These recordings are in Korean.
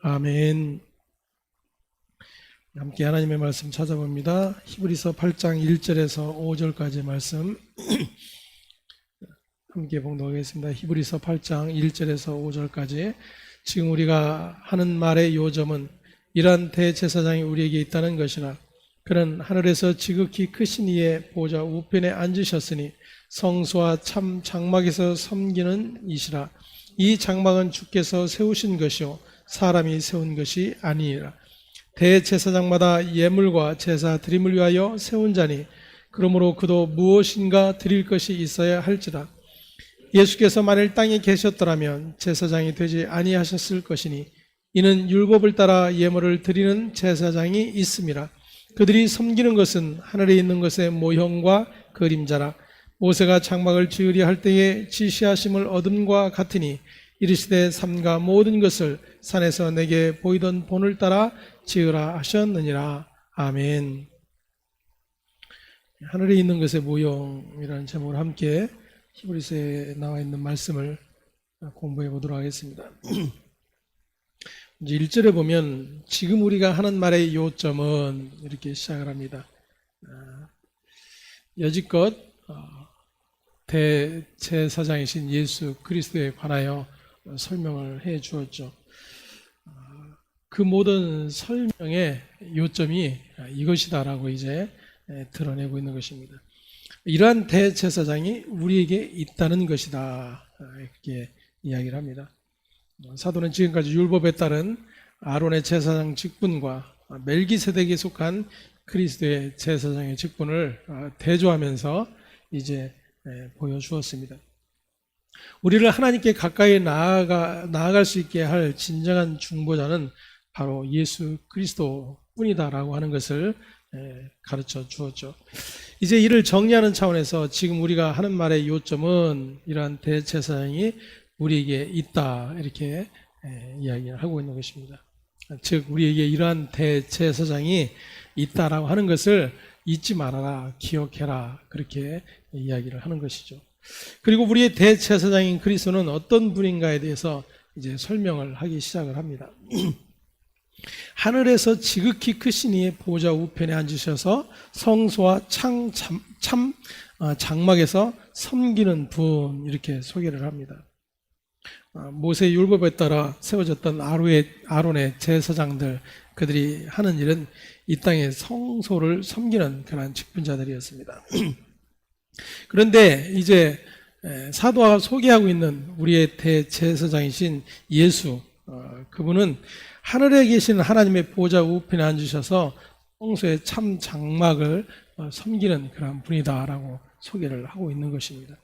아멘. 함께 하나님의 말씀 찾아봅니다. 히브리서 8장 1절에서 5절까지의 말씀 함께 봉독하겠습니다. 히브리서 8장 1절에서 5절까지. 지금 우리가 하는 말의 요점은 이러한 대제사장이 우리에게 있다는 것이라. 그는 하늘에서 지극히 크신 이의 보좌 우편에 앉으셨으니 성소와 참 장막에서 섬기는 이시라. 이 장막은 주께서 세우신 것이요 사람이 세운 것이 아니니라. 대제사장마다 예물과 제사 드림을 위하여 세운 자니 그러므로 그도 무엇인가 드릴 것이 있어야 할지라. 예수께서 만일 땅에 계셨더라면 제사장이 되지 아니하셨을 것이니 이는 율법을 따라 예물을 드리는 제사장이 있음이라. 그들이 섬기는 것은 하늘에 있는 것의 모형과 그림자라. 모세가 장막을 지으려 할 때에 지시하심을 얻음과 같으니 이르시되 삼가 모든 것을 산에서 내게 보이던 본을 따라 지으라 하셨느니라. 아멘. 하늘에 있는 것의 모형이라는 제목으로 함께 히브리서에 나와 있는 말씀을 공부해 보도록 하겠습니다. 이제 1절에 보면 지금 우리가 하는 말의 요점은 이렇게 시작을 합니다. 여지껏 대제사장이신 예수 그리스도에 관하여 설명을 해 주었죠. 그 모든 설명의 요점이 이것이다라고 이제 드러내고 있는 것입니다. 이러한 대제사장이 우리에게 있다는 것이다, 이렇게 이야기를 합니다. 사도는 지금까지 율법에 따른 아론의 제사장 직분과 멜기세덱에 속한 그리스도의 제사장의 직분을 대조하면서 이제 보여주었습니다. 우리를 하나님께 가까이 나아갈 수 있게 할 진정한 중보자는 바로 예수 그리스도뿐이다라고 하는 것을 가르쳐 주었죠. 이제 이를 정리하는 차원에서 지금 우리가 하는 말의 요점은 이러한 대제사장이 우리에게 있다, 이렇게 이야기를 하고 있는 것입니다. 즉 우리에게 이러한 대제사장이 있다라고 하는 것을 잊지 말아라, 기억해라, 그렇게 이야기를 하는 것이죠. 그리고 우리의 대제사장인 그리스도는 어떤 분인가에 대해서 이제 설명을 하기 시작을 합니다. 하늘에서 지극히 크신 이의 보좌 우편에 앉으셔서 성소와 참 장막에서 섬기는 분, 이렇게 소개를 합니다. 모세 율법에 따라 세워졌던 아론의 제사장들, 그들이 하는 일은 이 땅의 성소를 섬기는 그런 직분자들이었습니다. 그런데 이제 사도가 소개하고 있는 우리의 대제사장이신 예수, 그분은 하늘에 계신 하나님의 보좌 우편에 앉으셔서 성소의 참 장막을 섬기는 그런 분이다라고 소개를 하고 있는 것입니다.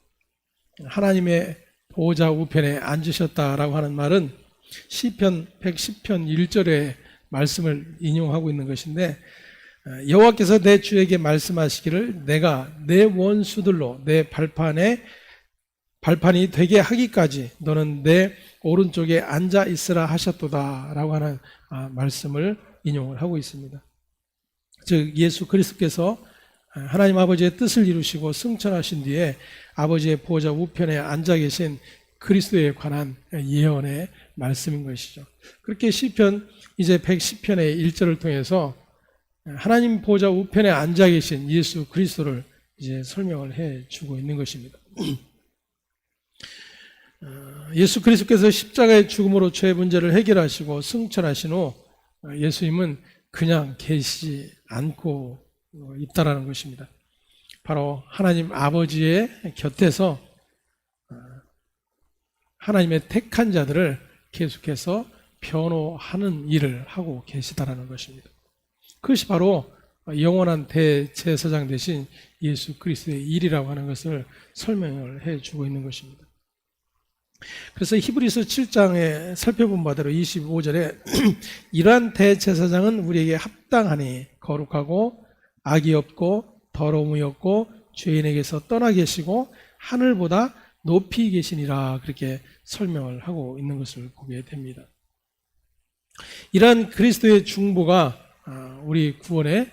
하나님의 보좌 우편에 앉으셨다라고 하는 말은 시편 110편 1절의 말씀을 인용하고 있는 것인데, 여호와께서 내 주에게 말씀하시기를 내가 내 원수들로 내 발판이 되게 하기까지 너는 내 오른쪽에 앉아 있으라 하셨도다 라고 하는 말씀을 인용을 하고 있습니다. 즉 예수 그리스도께서 하나님 아버지의 뜻을 이루시고 승천하신 뒤에 아버지의 보좌 우편에 앉아 계신 그리스도에 관한 예언의 말씀인 것이죠. 그렇게 시편 이제 110편의 1절을 통해서 하나님 보좌 우편에 앉아 계신 예수 그리스도를 이제 설명을 해 주고 있는 것입니다. 예수 그리스도께서 십자가의 죽음으로 죄 문제를 해결하시고 승천하신 후 예수님은 그냥 계시지 않고 있다라는 것입니다. 바로 하나님 아버지의 곁에서 하나님의 택한 자들을 계속해서 변호하는 일을 하고 계시다라는 것입니다. 그것이 바로 영원한 대제사장 되신 예수 그리스도의 일이라고 하는 것을 설명을 해주고 있는 것입니다. 그래서 히브리서 7장에 살펴본 바대로 25절에 이러한 대제사장은 우리에게 합당하니 거룩하고 악이 없고 더러움이 없고 죄인에게서 떠나 계시고 하늘보다 높이 계시니라, 그렇게 설명을 하고 있는 것을 보게 됩니다. 이러한 그리스도의 중보가 우리 구원의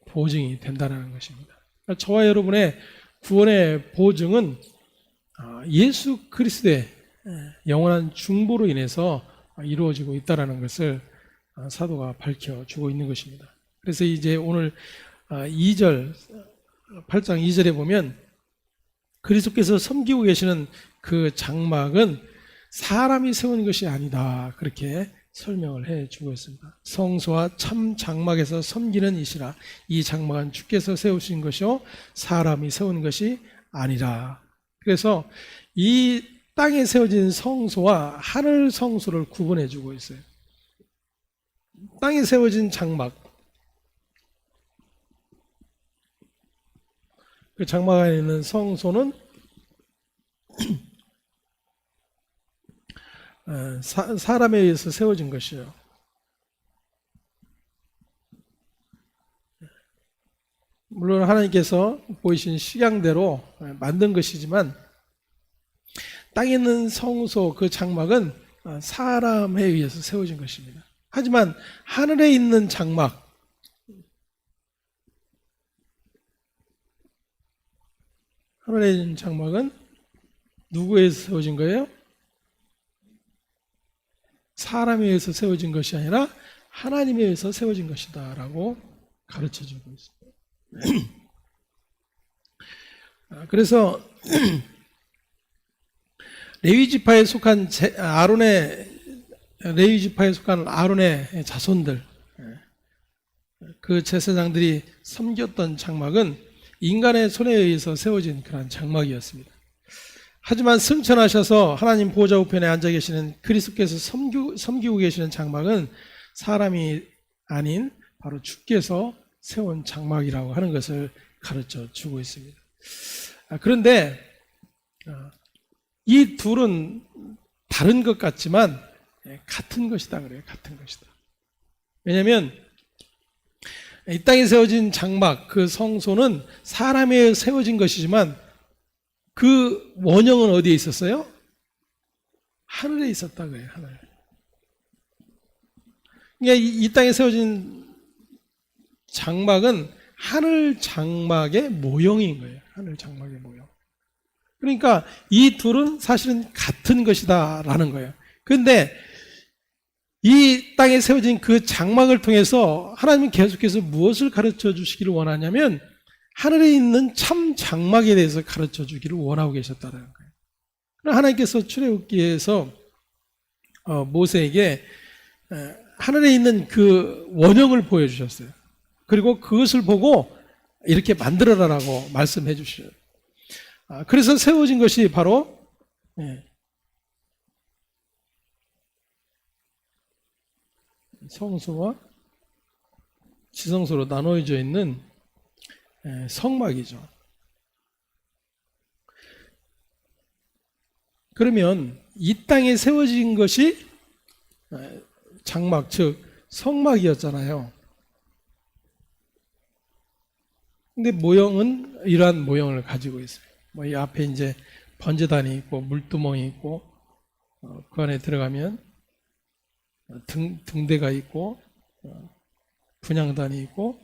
보증이 된다는 것입니다. 저와 여러분의 구원의 보증은 예수 그리스도의 영원한 중보로 인해서 이루어지고 있다는 것을 사도가 밝혀주고 있는 것입니다. 그래서 이제 오늘 2절, 8장 2절에 보면 그리스도께서 섬기고 계시는 그 장막은 사람이 세운 것이 아니다, 그렇게 설명을 해주고 있습니다. 성소와 참 장막에서 섬기는 이시라. 이 장막은 주께서 세우신 것이요 사람이 세운 것이 아니라. 그래서 이 땅에 세워진 성소와 하늘 성소를 구분해 주고 있어요. 땅에 세워진 장막, 그 장막 안에 있는 성소는 사람에 의해서 세워진 것이요, 물론 하나님께서 보이신 식양대로 만든 것이지만 땅에 있는 성소, 그 장막은 사람에 의해서 세워진 것입니다. 하지만 하늘에 있는 장막, 하늘에 있는 장막은 누구에 의해서 세워진 거예요? 사람에 의해서 세워진 것이 아니라 하나님에 의해서 세워진 것이다 라고 가르쳐주고 있습니다. 그래서 레위 지파에 속한 아론의 자손들, 그 제사장들이 섬겼던 장막은 인간의 손에 의해서 세워진 그런 장막이었습니다. 하지만 승천하셔서 하나님 보좌 우편에 앉아 계시는 그리스도께서 섬기고 계시는 장막은 사람이 아닌 바로 주께서 세운 장막이라고 하는 것을 가르쳐 주고 있습니다. 그런데 이 둘은 다른 것 같지만 같은 것이다 그래요. 같은 것이다. 왜냐하면 이 땅에 세워진 장막, 그 성소는 사람에 세워진 것이지만 그 원형은 어디에 있었어요? 하늘에 있었다 그래요. 하늘. 그러니까 이 땅에 세워진 장막은 하늘 장막의 모형인 거예요. 하늘 장막의 모형. 그러니까 이 둘은 사실은 같은 것이다라는 거예요. 그런데 이 땅에 세워진 그 장막을 통해서 하나님은 계속해서 무엇을 가르쳐 주시기를 원하냐면 하늘에 있는 참 장막에 대해서 가르쳐 주기를 원하고 계셨다는 거예요. 하나님께서 출애굽기에서 모세에게 하늘에 있는 그 원형을 보여주셨어요. 그리고 그것을 보고 이렇게 만들어라라고 말씀해 주셔요. 그래서 세워진 것이 바로 성소와 지성소로 나눠져 있는 성막이죠. 그러면 이 땅에 세워진 것이 장막, 즉 성막이었잖아요. 근데 모형은 이러한 모형을 가지고 있어요. 뭐 이 앞에 이제 번제단이 있고 물두멍이 있고 그 안에 들어가면 등대가 있고 분향단이 있고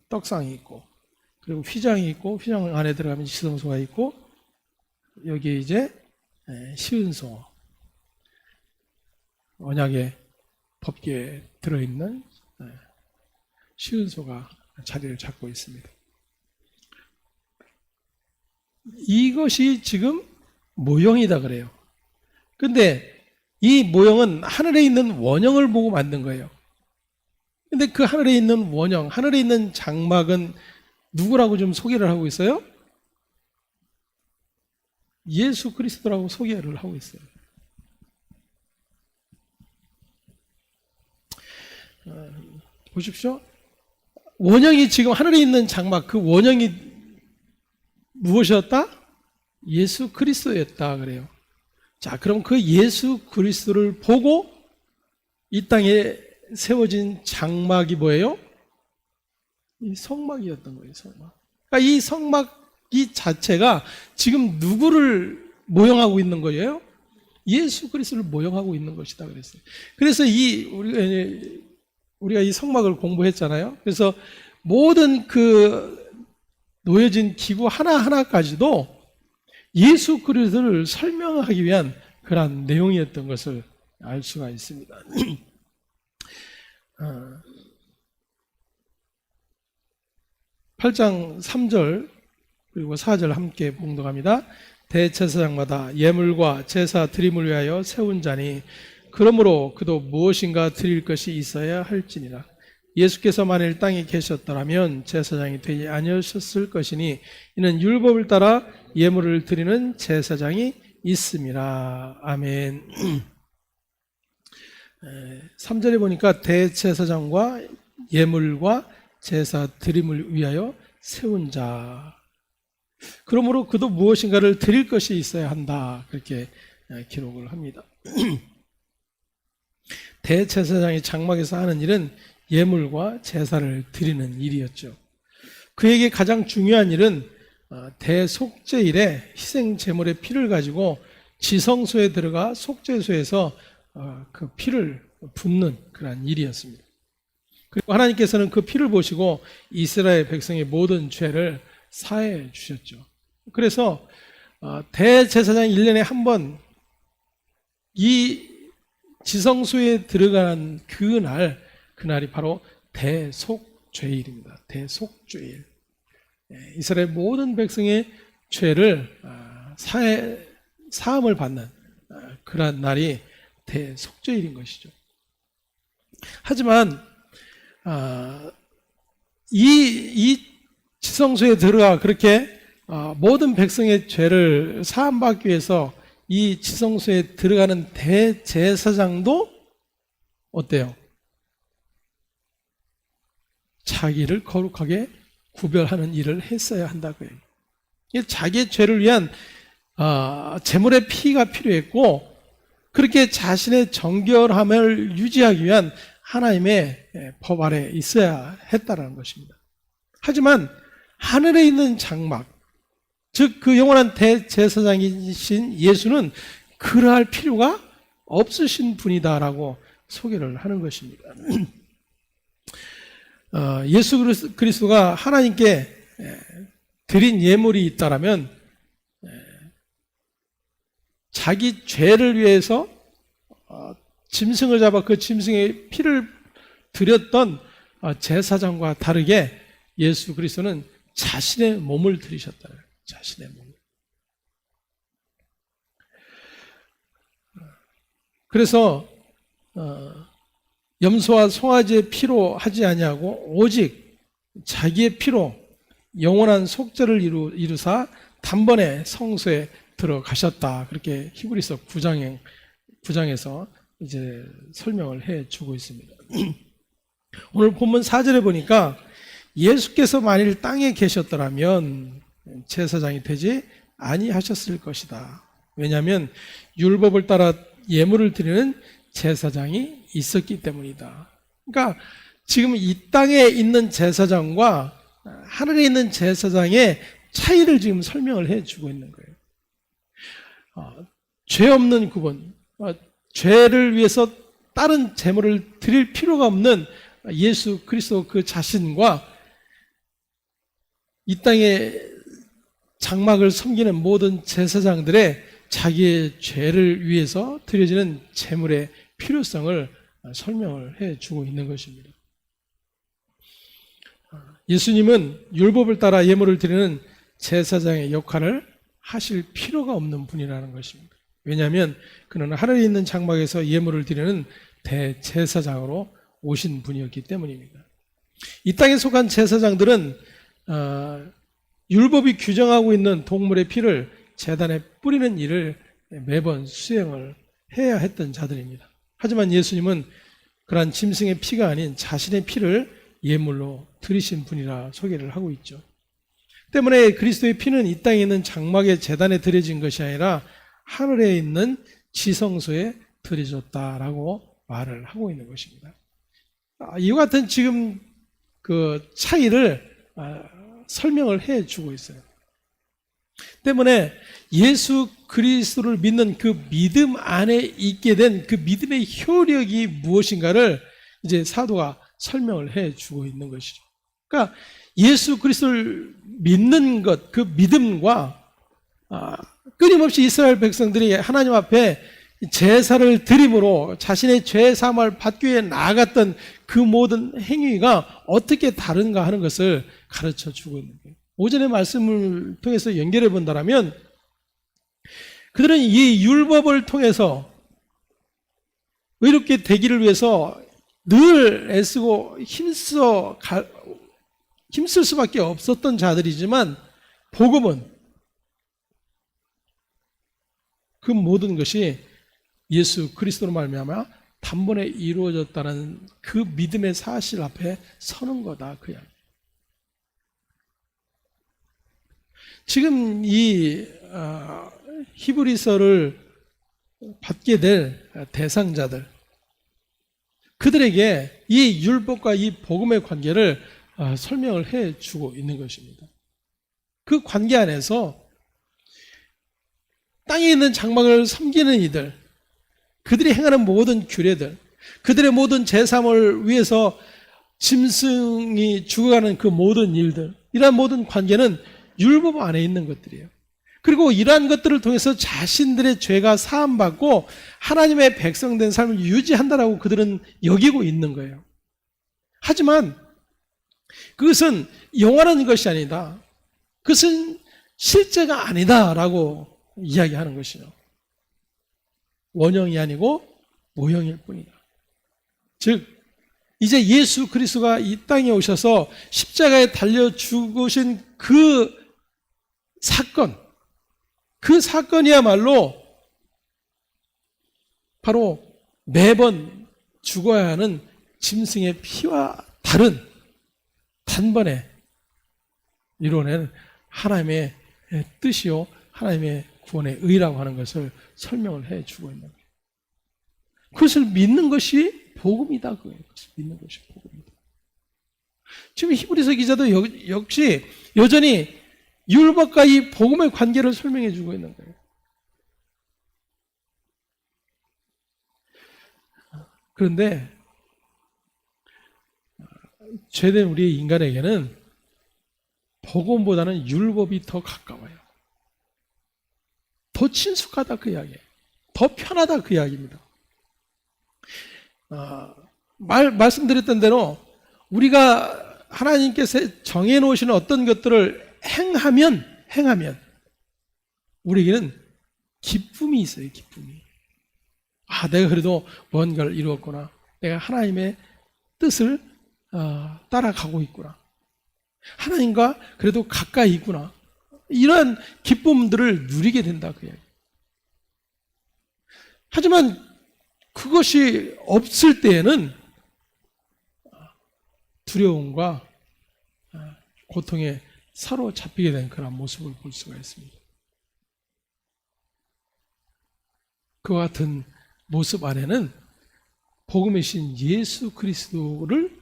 떡상이 있고 그리고 휘장이 있고 휘장 안에 들어가면 지성소가 있고 여기에 이제 시은소, 언약의 법궤에 들어있는 시은소가 자리를 잡고 있습니다. 이것이 지금 모형이다 그래요. 근데 이 모형은 하늘에 있는 원형을 보고 만든 거예요. 근데 그 하늘에 있는 원형, 하늘에 있는 장막은 누구라고 좀 소개를 하고 있어요? 예수 그리스도라고 소개를 하고 있어요. 보십시오. 원형이 지금 하늘에 있는 장막, 그 원형이 무엇이었다? 예수 그리스도였다 그래요. 자, 그럼 그 예수 그리스도를 보고 이 땅에 세워진 장막이 뭐예요? 이 성막이었던 거예요. 성막. 그러니까 이 성막이 자체가 지금 누구를 모형하고 있는 거예요? 예수 그리스도를 모형하고 있는 것이다 그랬어요. 그래서 우리가 이 성막을 공부했잖아요. 그래서 모든 그 놓여진 기구 하나하나까지도 예수 그리스도를 설명하기 위한 그러한 내용이었던 것을 알 수가 있습니다. 8장 3절 그리고 4절 함께 봉독합니다. 대제사장마다 예물과 제사 드림을 위하여 세운 자니 그러므로 그도 무엇인가 드릴 것이 있어야 할지니라. 예수께서 만일 땅에 계셨더라면 제사장이 되지 아니하셨을 것이니 이는 율법을 따라 예물을 드리는 제사장이 있음이라. 아멘. 3절에 보니까 대제사장과 예물과 제사 드림을 위하여 세운 자. 그러므로 그도 무엇인가를 드릴 것이 있어야 한다. 그렇게 기록을 합니다. 대제사장이 장막에서 하는 일은 예물과 제사를 드리는 일이었죠. 그에게 가장 중요한 일은 대속죄일에 희생 제물의 피를 가지고 지성소에 들어가 속죄소에서 그 피를 붓는 그런 일이었습니다. 그리고 하나님께서는 그 피를 보시고 이스라엘 백성의 모든 죄를 사해 주셨죠. 그래서 대제사장이 1년에 한 번 이 지성소에 들어가는 그날이 바로 대속죄일입니다. 대속죄일. 이스라엘 모든 백성의 죄를 사함을 받는 그러한 날이 대속죄일인 것이죠. 하지만 이 지성소에 들어가 그렇게 모든 백성의 죄를 사함받기 위해서 이 지성소에 들어가는 대제사장도 어때요? 자기를 거룩하게 구별하는 일을 했어야 한다고요. 자기의 죄를 위한 제물의 피가 필요했고 그렇게 자신의 정결함을 유지하기 위한 하나님의 법 아래 있어야 했다라는 것입니다. 하지만 하늘에 있는 장막, 즉 그 영원한 대제사장이신 예수는 그러할 필요가 없으신 분이다라고 소개를 하는 것입니다. 예수 그리스도가 하나님께 드린 예물이 있다라면 자기 죄를 위해서 짐승을 잡아 그 짐승의 피를 드렸던 제사장과 다르게 예수 그리스도는 자신의 몸을 드리셨다. 자신의 몸. 그래서 염소와 송아지의 피로 하지 아니하고 오직 자기의 피로 영원한 속죄를 이루사 단번에 성소에 들어가셨다. 그렇게 히브리서 9장에서 이제 설명을 해주고 있습니다. 오늘 본문 4절에 보니까 예수께서 만일 땅에 계셨더라면 제사장이 되지 아니하셨을 것이다. 왜냐하면 율법을 따라 예물을 드리는 제사장이 있었기 때문이다. 그러니까 지금 이 땅에 있는 제사장과 하늘에 있는 제사장의 차이를 지금 설명을 해주고 있는 거예요. 죄 없는 구분, 죄를 위해서 다른 제물을 드릴 필요가 없는 예수 그리스도 그 자신과 이 땅에 장막을 섬기는 모든 제사장들의 자기의 죄를 위해서 드려지는 제물의 필요성을 설명을 해주고 있는 것입니다. 예수님은 율법을 따라 예물을 드리는 제사장의 역할을 하실 필요가 없는 분이라는 것입니다. 왜냐하면 그는 하늘에 있는 장막에서 예물을 드리는 대제사장으로 오신 분이었기 때문입니다. 이 땅에 속한 제사장들은 율법이 규정하고 있는 동물의 피를 제단에 뿌리는 일을 매번 수행을 해야 했던 자들입니다. 하지만 예수님은 그러한 짐승의 피가 아닌 자신의 피를 예물로 드리신 분이라 소개를 하고 있죠. 때문에 그리스도의 피는 이 땅에 있는 장막의 제단에 드려진 것이 아니라 하늘에 있는 지성소에 드려졌다라고 말을 하고 있는 것입니다. 이와 같은 지금 그 차이를 설명을 해주고 있어요. 때문에 예수 그리스도를 믿는 그 믿음 안에 있게 된 그 믿음의 효력이 무엇인가를 이제 사도가 설명을 해주고 있는 것이죠. 그러니까 예수 그리스도를 믿는 것, 그 믿음과 끊임없이 이스라엘 백성들이 하나님 앞에 제사를 드림으로 자신의 죄 사함을 받기 위해 나아갔던 그 모든 행위가 어떻게 다른가 하는 것을 가르쳐 주고 있는 거예요. 오전의 말씀을 통해서 연결해 본다면 그들은 이 율법을 통해서 의롭게 되기를 위해서 늘 애쓰고 힘쓸 수밖에 없었던 자들이지만 복음은 그 모든 것이 예수 그리스도로 말미암아 단번에 이루어졌다는 그 믿음의 사실 앞에 서는 거다 그 이야기. 지금 이 히브리서를 받게 될 대상자들, 그들에게 이 율법과 이 복음의 관계를 설명을 해주고 있는 것입니다. 그 관계 안에서 땅에 있는 장막을 섬기는 이들, 그들이 행하는 모든 규례들, 그들의 모든 제사함을 위해서 짐승이 죽어가는 그 모든 일들, 이러한 모든 관계는 율법 안에 있는 것들이에요. 그리고 이러한 것들을 통해서 자신들의 죄가 사함받고 하나님의 백성된 삶을 유지한다라고 그들은 여기고 있는 거예요. 하지만 그것은 영원한 것이 아니다. 그것은 실제가 아니다라고 이야기하는 것이죠. 원형이 아니고 모형일 뿐이다. 즉 이제 예수 그리스도가 이 땅에 오셔서 십자가에 달려 죽으신 그 사건이야말로 바로 매번 죽어야 하는 짐승의 피와 다른 단번에 이루어낸 하나님의 뜻이요 하나님의 구원의 의라고 하는 것을 설명을 해주고 있는 거예요. 그것을 믿는 것이 복음이다. 그것을 믿는 것이 복음이다. 지금 히브리서 기자도 역시 여전히 율법과 이 복음의 관계를 설명해 주고 있는 거예요. 그런데 죄된 우리 인간에게는 복음보다는 율법이 더 가까워요. 더 친숙하다 그 이야기예요. 더 편하다 그 이야기입니다. 말씀드렸던 대로 우리가 하나님께서 정해놓으시는 어떤 것들을 행하면 우리에게는 기쁨이 있어요. 기쁨이. 내가 그래도 뭔가를 이루었구나. 내가 하나님의 뜻을 따라가고 있구나. 하나님과 그래도 가까이 있구나. 이러한 기쁨들을 누리게 된다 그 이야기. 하지만 그것이 없을 때에는 두려움과 고통에 사로잡히게 된 그런 모습을 볼 수가 있습니다. 그와 같은 모습 안에는 복음의 신 예수 그리스도를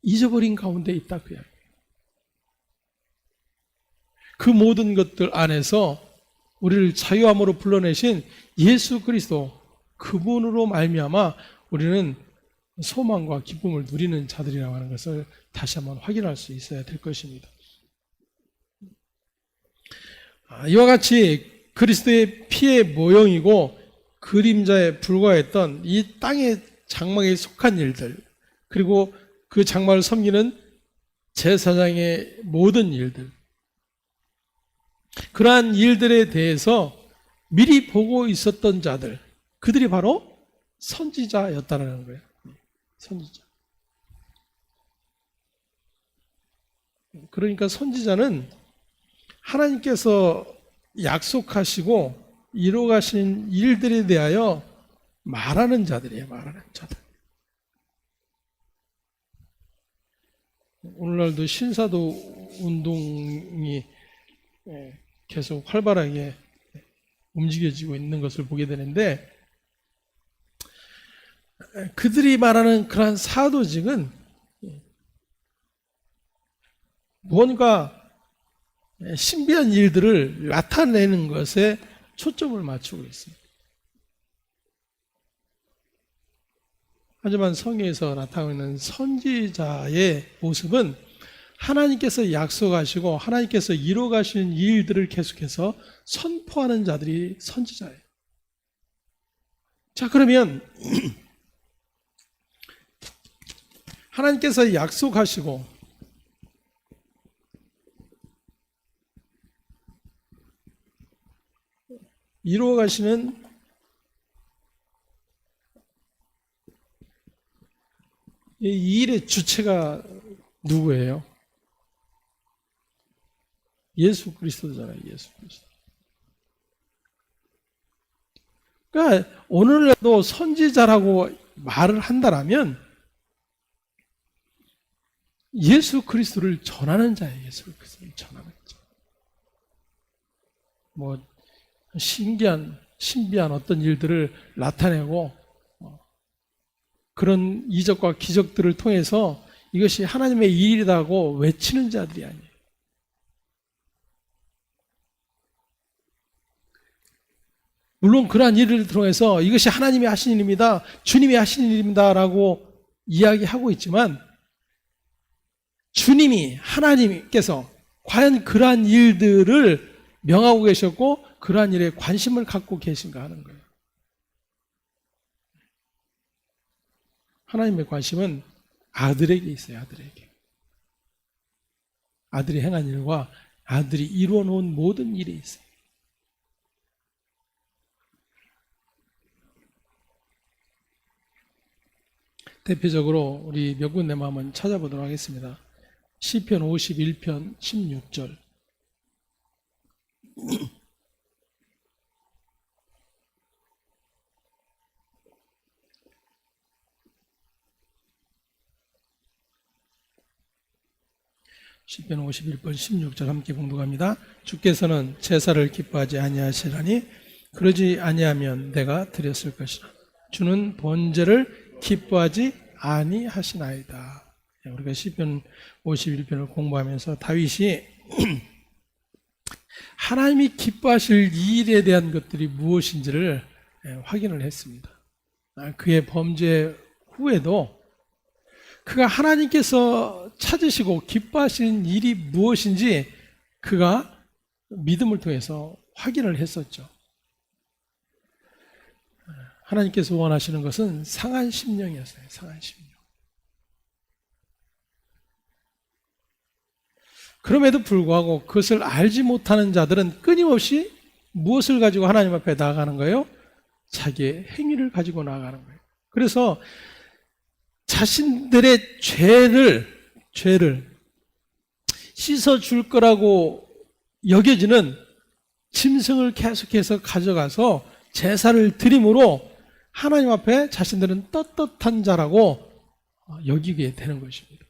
잊어버린 가운데 있다 그 이야기. 그 모든 것들 안에서 우리를 자유함으로 불러내신 예수 그리스도, 그분으로 말미암아 우리는 소망과 기쁨을 누리는 자들이라고 하는 것을 다시 한번 확인할 수 있어야 될 것입니다. 이와 같이 그리스도의 피의 모형이고 그림자에 불과했던 이 땅의 장막에 속한 일들, 그리고 그 장막을 섬기는 제사장의 모든 일들, 그러한 일들에 대해서 미리 보고 있었던 자들, 그들이 바로 선지자였다는 거예요. 선지자. 그러니까 선지자는 하나님께서 약속하시고 이루어가신 일들에 대하여 말하는 자들이에요. 말하는 자들. 오늘날도 신사도 운동이 계속 활발하게 움직여지고 있는 것을 보게 되는데, 그들이 말하는 그러한 사도직은 뭔가 신비한 일들을 나타내는 것에 초점을 맞추고 있습니다. 하지만 성경에서 나타나고 있는 선지자의 모습은 하나님께서 약속하시고 하나님께서 이루어가신 일들을 계속해서 선포하는 자들이 선지자예요. 자, 그러면 하나님께서 약속하시고 이루어 가시는 이 일의 주체가 누구예요? 예수 그리스도잖아요. 예수 그리스도. 그러니까 오늘날도 선지자라고 말을 한다라면 예수 그리스도를 전하는 자예요. 예수 그리스도를 전하는 자. 뭐 신비한 어떤 일들을 나타내고 그런 이적과 기적들을 통해서 이것이 하나님의 일이라고 외치는 자들이 아니에요. 물론 그러한 일을 통해서 이것이 하나님이 하신 일입니다, 주님이 하신 일입니다라고 이야기하고 있지만 주님이, 하나님께서 과연 그러한 일들을 명하고 계셨고 그러한 일에 관심을 갖고 계신가 하는 거예요. 하나님의 관심은 아들에게 있어요. 아들에게. 아들이 행한 일과 아들이 이루어 놓은 모든 일에 있어요. 대표적으로 우리 몇 군데만 한번 찾아보도록 하겠습니다. 시편 51편 16절. 시편 51편 16절 함께 봉독합니다. 주께서는 제사를 기뻐하지 아니하시라니 그러지 아니하면 내가 드렸을 것이라. 주는 번제를 기뻐하지 아니하시나이다. 우리가 시편 51편을 공부하면서 다윗이 하나님이 기뻐하실 이 일에 대한 것들이 무엇인지를 확인을 했습니다. 그의 범죄 후에도 그가 하나님께서 찾으시고 기뻐하시는 일이 무엇인지 그가 믿음을 통해서 확인을 했었죠. 하나님께서 원하시는 것은 상한 심령이었어요. 상한 심령. 그럼에도 불구하고 그것을 알지 못하는 자들은 끊임없이 무엇을 가지고 하나님 앞에 나아가는 거예요? 자기의 행위를 가지고 나아가는 거예요. 그래서 자신들의 죄를 씻어줄 거라고 여겨지는 짐승을 계속해서 가져가서 제사를 드림으로 하나님 앞에 자신들은 떳떳한 자라고 여기게 되는 것입니다.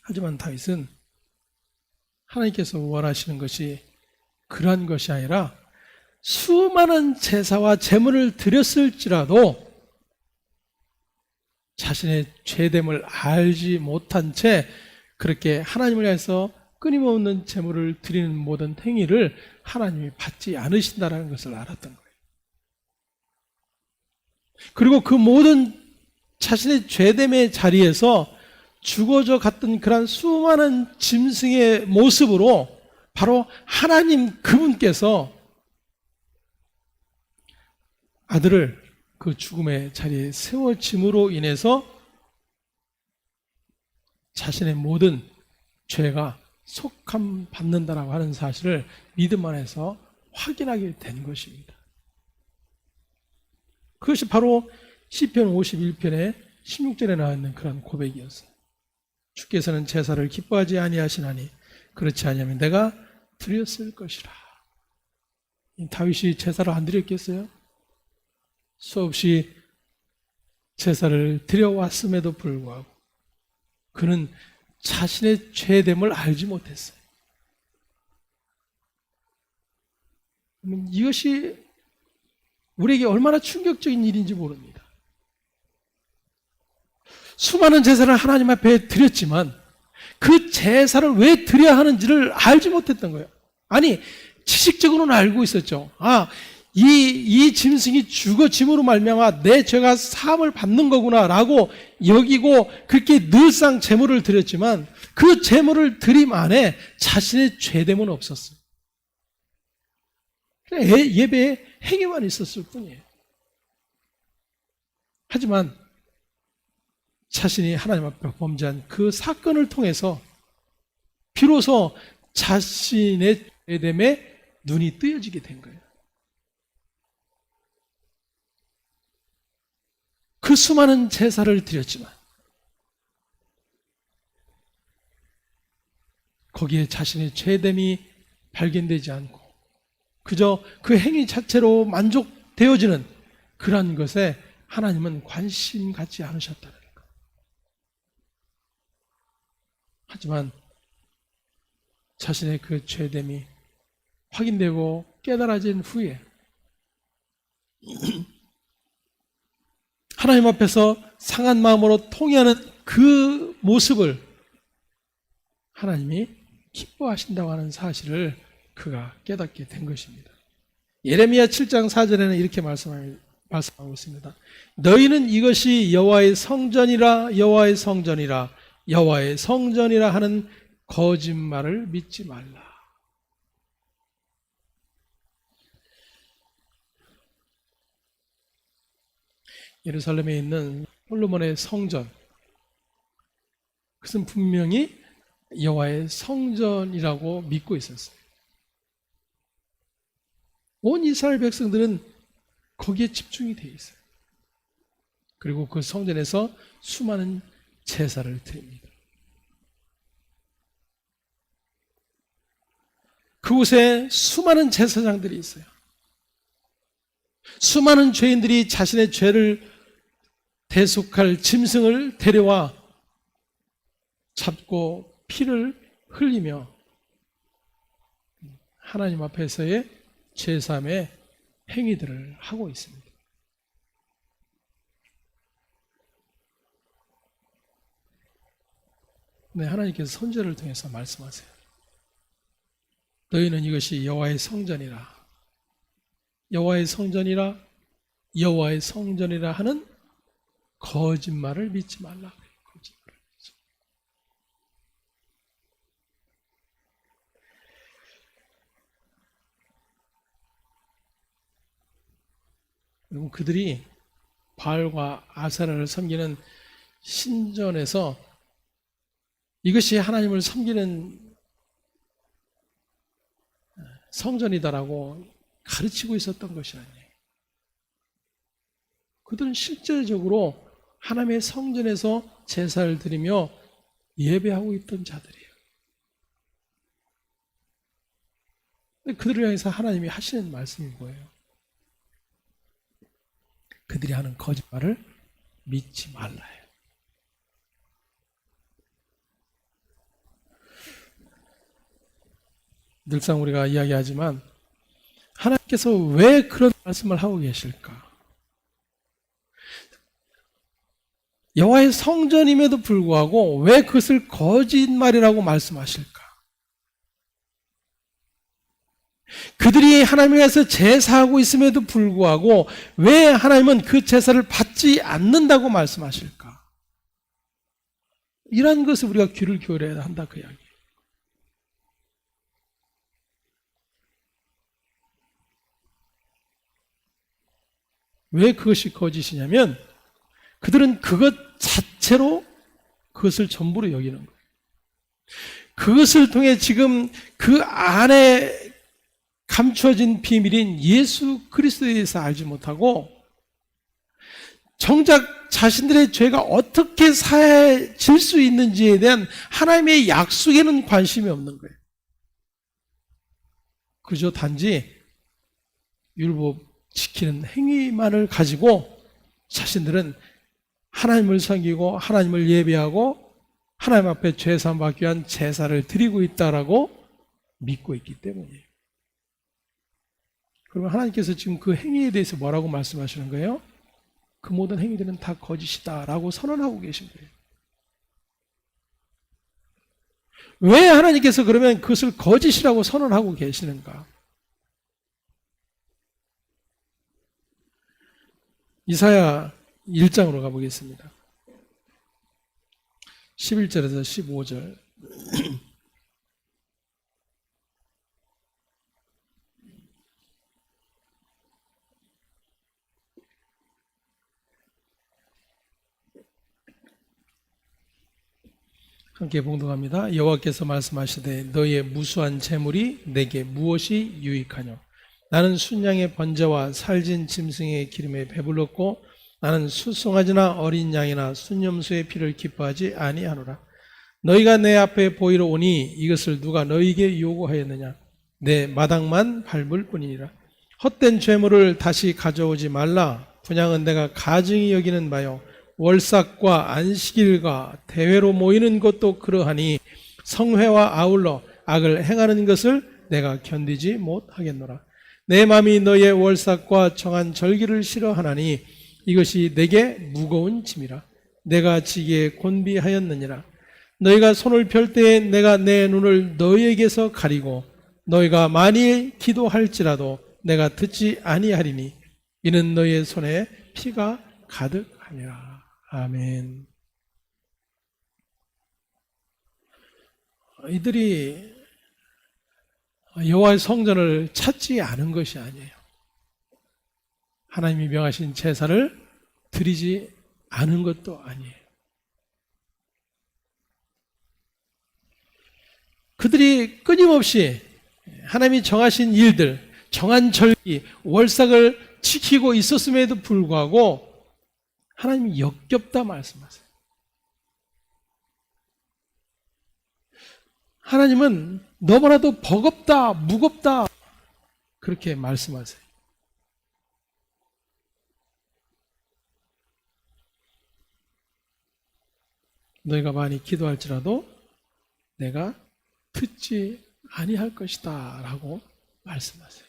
하지만 다윗은 하나님께서 원하시는 것이 그러한 것이 아니라 수많은 제사와 제물을 드렸을지라도 자신의 죄됨을 알지 못한 채 그렇게 하나님을 향해서 끊임없는 제물을 드리는 모든 행위를 하나님이 받지 않으신다는 것을 알았던 거예요. 그리고 그 모든 자신의 죄됨의 자리에서 죽어져 갔던 그런 수많은 짐승의 모습으로 바로 하나님 그분께서 아들을 그 죽음의 자리에 세워짐으로 인해서 자신의 모든 죄가 속함 받는다라고 하는 사실을 믿음 안에서 확인하게 된 것입니다. 그것이 바로 시편 51편의 16절에 나와 있는 그런 고백이었어요. 주께서는 제사를 기뻐하지 아니하시나니 그렇지 아니하면 내가 드렸을 것이라. 다윗이 제사를 안 드렸겠어요? 수없이 제사를 드려왔음에도 불구하고 그는 자신의 죄됨을 알지 못했어요. 이것이 우리에게 얼마나 충격적인 일인지 모릅니다. 수많은 제사를 하나님 앞에 드렸지만 그 제사를 왜 드려야 하는지를 알지 못했던 거예요. 아니, 지식적으로는 알고 있었죠. 이 짐승이 죽어짐으로 말미암아 내 죄가 사함을 받는 거구나라고 여기고 그렇게 늘상 제물을 드렸지만 그 제물을 드림 안에 자신의 죄됨은 없었어요. 예배에 행위만 있었을 뿐이에요. 하지만 자신이 하나님 앞에 범죄한 그 사건을 통해서 비로소 자신의 죄됨에 눈이 뜨여지게 된 거예요. 그 수많은 제사를 드렸지만 거기에 자신의 죄됨이 발견되지 않고 그저 그 행위 자체로 만족되어지는 그러한 것에 하나님은 관심 갖지 않으셨다는 것. 하지만 자신의 그 죄됨이 확인되고 깨달아진 후에 하나님 앞에서 상한 마음으로 통회하는 그 모습을 하나님이 기뻐하신다고 하는 사실을 그가 깨닫게 된 것입니다. 예레미야 7장 4절에는 이렇게 말씀하고 있습니다. 너희는 이것이 여호와의 성전이라 여호와의 성전이라 여호와의 성전이라 하는 거짓말을 믿지 말라. 예루살렘에 있는 솔로몬의 성전, 그것은 분명히 여호와의 성전이라고 믿고 있었어요. 온 이스라엘 백성들은 거기에 집중이 되어 있어요. 그리고 그 성전에서 수많은 제사를 드립니다. 그곳에 수많은 제사장들이 있어요. 수많은 죄인들이 자신의 죄를 대속할 짐승을 데려와 잡고 피를 흘리며 하나님 앞에서의 제사함의 행위들을 하고 있습니다. 네, 하나님께서 선지자를 통해서 말씀하세요. 너희는 이것이 여호와의 성전이라 여호와의 성전이라 여호와의 성전이라 하는 거짓말을 믿지 말라. 거짓말을 믿지. 여러분, 그들이 바알과 아세라를 섬기는 신전에서 이것이 하나님을 섬기는 성전이다라고 가르치고 있었던 것이 아니에요. 그들은 실제적으로 하나님의 성전에서 제사를 드리며 예배하고 있던 자들이에요. 그들을 향해서 하나님이 하시는 말씀이 뭐예요? 그들이 하는 거짓말을 믿지 말라요. 늘상 우리가 이야기하지만 하나님께서 왜 그런 말씀을 하고 계실까? 여호와의 성전임에도 불구하고 왜 그것을 거짓말이라고 말씀하실까? 그들이 하나님에 대해서 제사하고 있음에도 불구하고 왜 하나님은 그 제사를 받지 않는다고 말씀하실까? 이러한 것을 우리가 귀를 기울여야 한다 그 이야기예요. 왜 그것이 거짓이냐면 그들은 그것 자체로 그것을 전부로 여기는 거예요. 그것을 통해 지금 그 안에 감추어진 비밀인 예수 그리스도에 대해서 알지 못하고 정작 자신들의 죄가 어떻게 사해질 수 있는지에 대한 하나님의 약속에는 관심이 없는 거예요. 그저 단지 율법 지키는 행위만을 가지고 자신들은 하나님을 섬기고 하나님을 예배하고 하나님 앞에 죄사함 받기 위한 제사를 드리고 있다라고 믿고 있기 때문이에요. 그러면 하나님께서 지금 그 행위에 대해서 뭐라고 말씀하시는 거예요? 그 모든 행위들은 다 거짓이다라고 선언하고 계신 거예요. 왜 하나님께서 그러면 그것을 거짓이라고 선언하고 계시는가? 이사야 1장으로 가보겠습니다. 11절에서 15절. 함께 봉독합니다. 여호와께서 말씀하시되 너희의 무수한 재물이 내게 무엇이 유익하뇨? 나는 순양의 번제와 살진 짐승의 기름에 배불렀고 나는 수송아지나 어린 양이나 순염소의 피를 기뻐하지 아니하노라. 너희가 내 앞에 보이러 오니 이것을 누가 너희에게 요구하였느냐? 내 마당만 밟을 뿐이니라. 헛된 죄물을 다시 가져오지 말라. 분향은 내가 가증히 여기는 바요 월삭과 안식일과 대회로 모이는 것도 그러하니 성회와 아울러 악을 행하는 것을 내가 견디지 못하겠노라. 내 마음이 너의 월삭과 정한 절기를 싫어하나니 이것이 내게 무거운 짐이라. 내가 지기에 곤비하였느니라. 너희가 손을 펼 때에 내가 내 눈을 너희에게서 가리고 너희가 많이 기도할지라도 내가 듣지 아니하리니 이는 너희의 손에 피가 가득하니라. 아멘. 이들이 여호와의 성전을 찾지 않은 것이 아니에요. 하나님이 명하신 제사를 드리지 않은 것도 아니에요. 그들이 끊임없이 하나님이 정하신 일들, 정한 절기, 월삭을 지키고 있었음에도 불구하고 하나님이 역겹다 말씀하세요. 하나님은 너무나도 버겁다, 무겁다 그렇게 말씀하세요. 너희가 많이 기도할지라도 내가 듣지 아니할 것이다 라고 말씀하세요.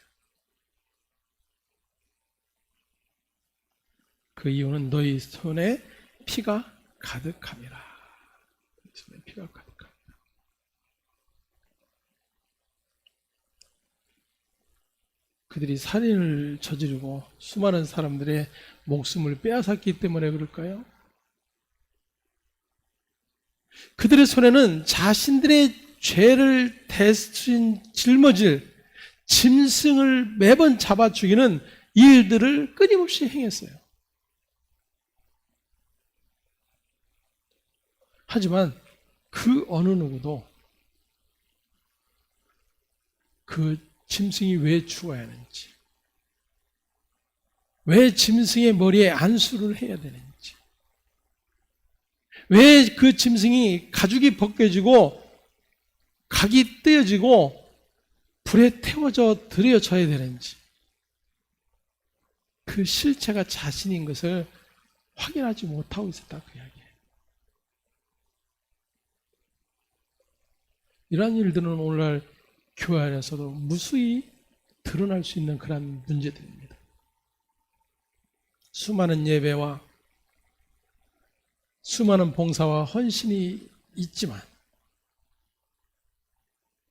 그 이유는 너희 손에 피가 가득함이라. 손에 피가 가득함이라. 그들이 살인을 저지르고 수많은 사람들의 목숨을 빼앗았기 때문에 그럴까요? 그들의 손에는 자신들의 죄를 대신 짊어질 짐승을 매번 잡아 죽이는 일들을 끊임없이 행했어요. 하지만 그 어느 누구도 그 짐승이 왜 죽어야 하는지, 왜 짐승의 머리에 안수를 해야 되는지, 왜 그 짐승이 가죽이 벗겨지고 각이 떼어지고 불에 태워져 들여져야 되는지, 그 실체가 자신인 것을 확인하지 못하고 있었다 그 이야기예요. 이러한 일들은 오늘날 교회 안에서도 무수히 드러날 수 있는 그런 문제들입니다. 수많은 예배와 수많은 봉사와 헌신이 있지만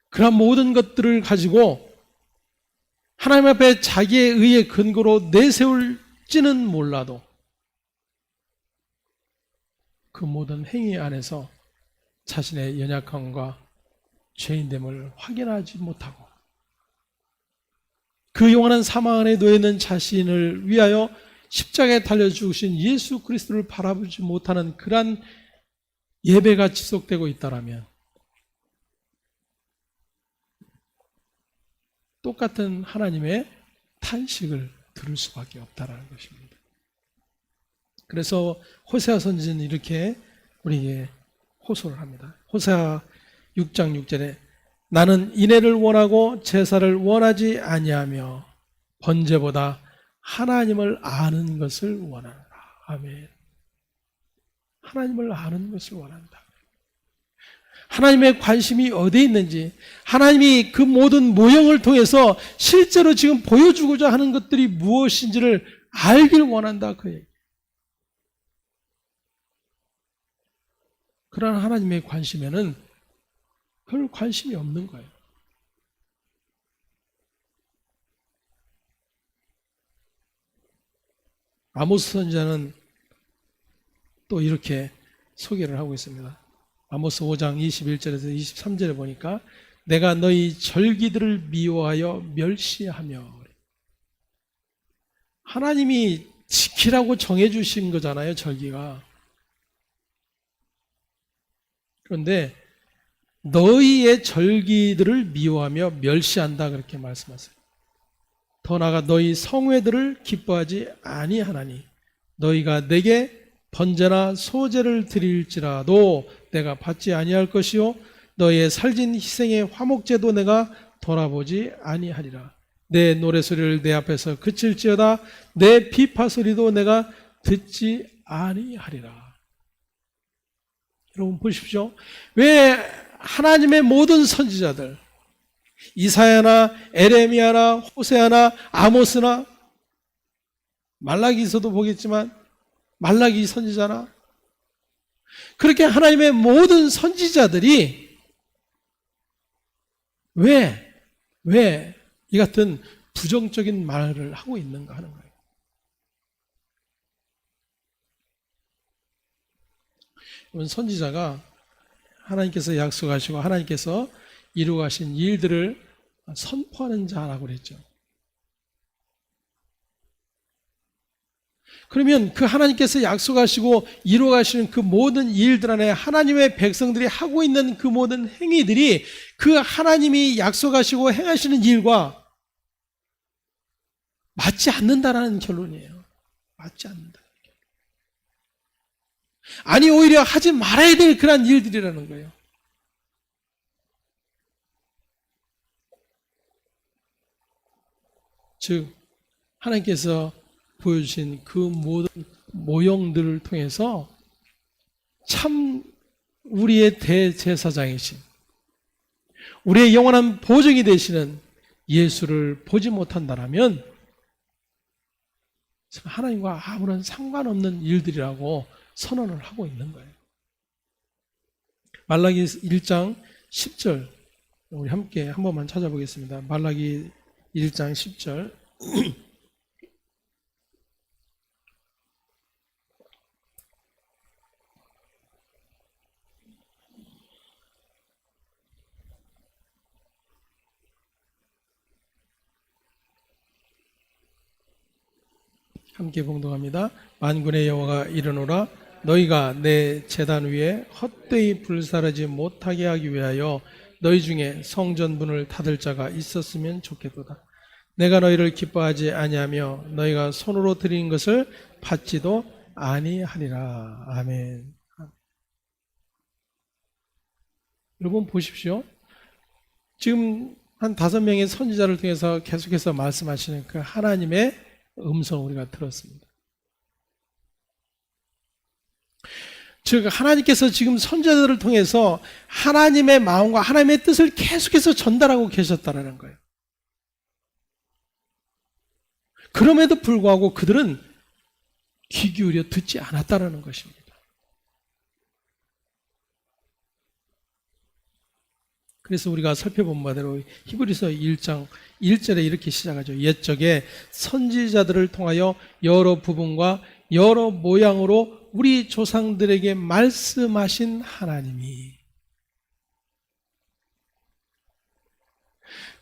그런 모든 것들을 가지고 하나님 앞에 자기의 의의 근거로 내세울지는 몰라도 그 모든 행위 안에서 자신의 연약함과 죄인됨을 확인하지 못하고 그 영원한 사망 안에 놓여있는 자신을 위하여 십자가에 달려 죽으신 예수 그리스도를 바라보지 못하는 그러한 예배가 지속되고 있다면 똑같은 하나님의 탄식을 들을 수밖에 없다는 것입니다. 그래서 호세아 선지자는 이렇게 우리에게 호소를 합니다. 호세아 6장 6절에 나는 인애를 원하고 제사를 원하지 아니하며 번제보다 하나님을 아는 것을 원한다. 아멘. 하나님을 아는 것을 원한다. 하나님의 관심이 어디에 있는지, 하나님이 그 모든 모형을 통해서 실제로 지금 보여주고자 하는 것들이 무엇인지를 알길 원한다. 그 얘기. 그러나 하나님의 관심에는 별 관심이 없는 거예요. 아모스 선지자는 또 이렇게 소개를 하고 있습니다. 아모스 5장 21절에서 23절에 보니까 내가 너희 절기들을 미워하여 멸시하며, 하나님이 지키라고 정해주신 거잖아요. 절기가. 그런데 너희의 절기들을 미워하며 멸시한다 그렇게 말씀하세요. 더 나아가 너희 성회들을 기뻐하지 아니하나니 너희가 내게 번제나 소제를 드릴지라도 내가 받지 아니할 것이요 너희의 살진 희생의 화목제도 내가 돌아보지 아니하리라. 내 노래소리를 내 앞에서 그칠지어다 내 비파소리도 내가 듣지 아니하리라. 여러분 보십시오. 왜 하나님의 모든 선지자들 이사야나 에레미야나 호세아나 아모스나 말라기서도 보겠지만 말라기 선지자나 그렇게 하나님의 모든 선지자들이 왜 이 같은 부정적인 말을 하고 있는가 하는 거예요. 이번 선지자가 하나님께서 약속하시고 하나님께서 이루어가신 일들을 선포하는 자라고 그랬죠. 그러면 그 하나님께서 약속하시고 이루어가시는 그 모든 일들 안에 하나님의 백성들이 하고 있는 그 모든 행위들이 그 하나님이 약속하시고 행하시는 일과 맞지 않는다라는 결론이에요. 맞지 않는다. 아니 오히려 하지 말아야 될 그런 일들이라는 거예요. 즉 하나님께서 보여주신 그 모든 모형들을 통해서 참 우리의 대제사장이신 우리의 영원한 보증이 되시는 예수를 보지 못한다라면 하나님과 아무런 상관없는 일들이라고 선언을 하고 있는 거예요. 말라기 1장 10절 우리 함께 한 번만 찾아보겠습니다. 말라기 1장 10절 함께 봉독합니다. 만군의 여호와가 이르노라 너희가 내 제단 위에 헛되이 불사르지 못하게 하기 위하여 너희 중에 성전문을 닫을 자가 있었으면 좋겠도다. 내가 너희를 기뻐하지 아니하며 너희가 손으로 드린 것을 받지도 아니하리라. 아멘. 여러분 보십시오. 지금 한 5명의 선지자를 통해서 계속해서 말씀하시는 그 하나님의 음성을 우리가 들었습니다. 즉 하나님께서 지금 선지자들을 통해서 하나님의 마음과 하나님의 뜻을 계속해서 전달하고 계셨다는 거예요. 그럼에도 불구하고 그들은 귀 기울여 듣지 않았다는 것입니다. 그래서 우리가 살펴본 바대로 히브리서 1장 1절에 이렇게 시작하죠. 옛적에 선지자들을 통하여 여러 부분과 여러 모양으로 우리 조상들에게 말씀하신 하나님이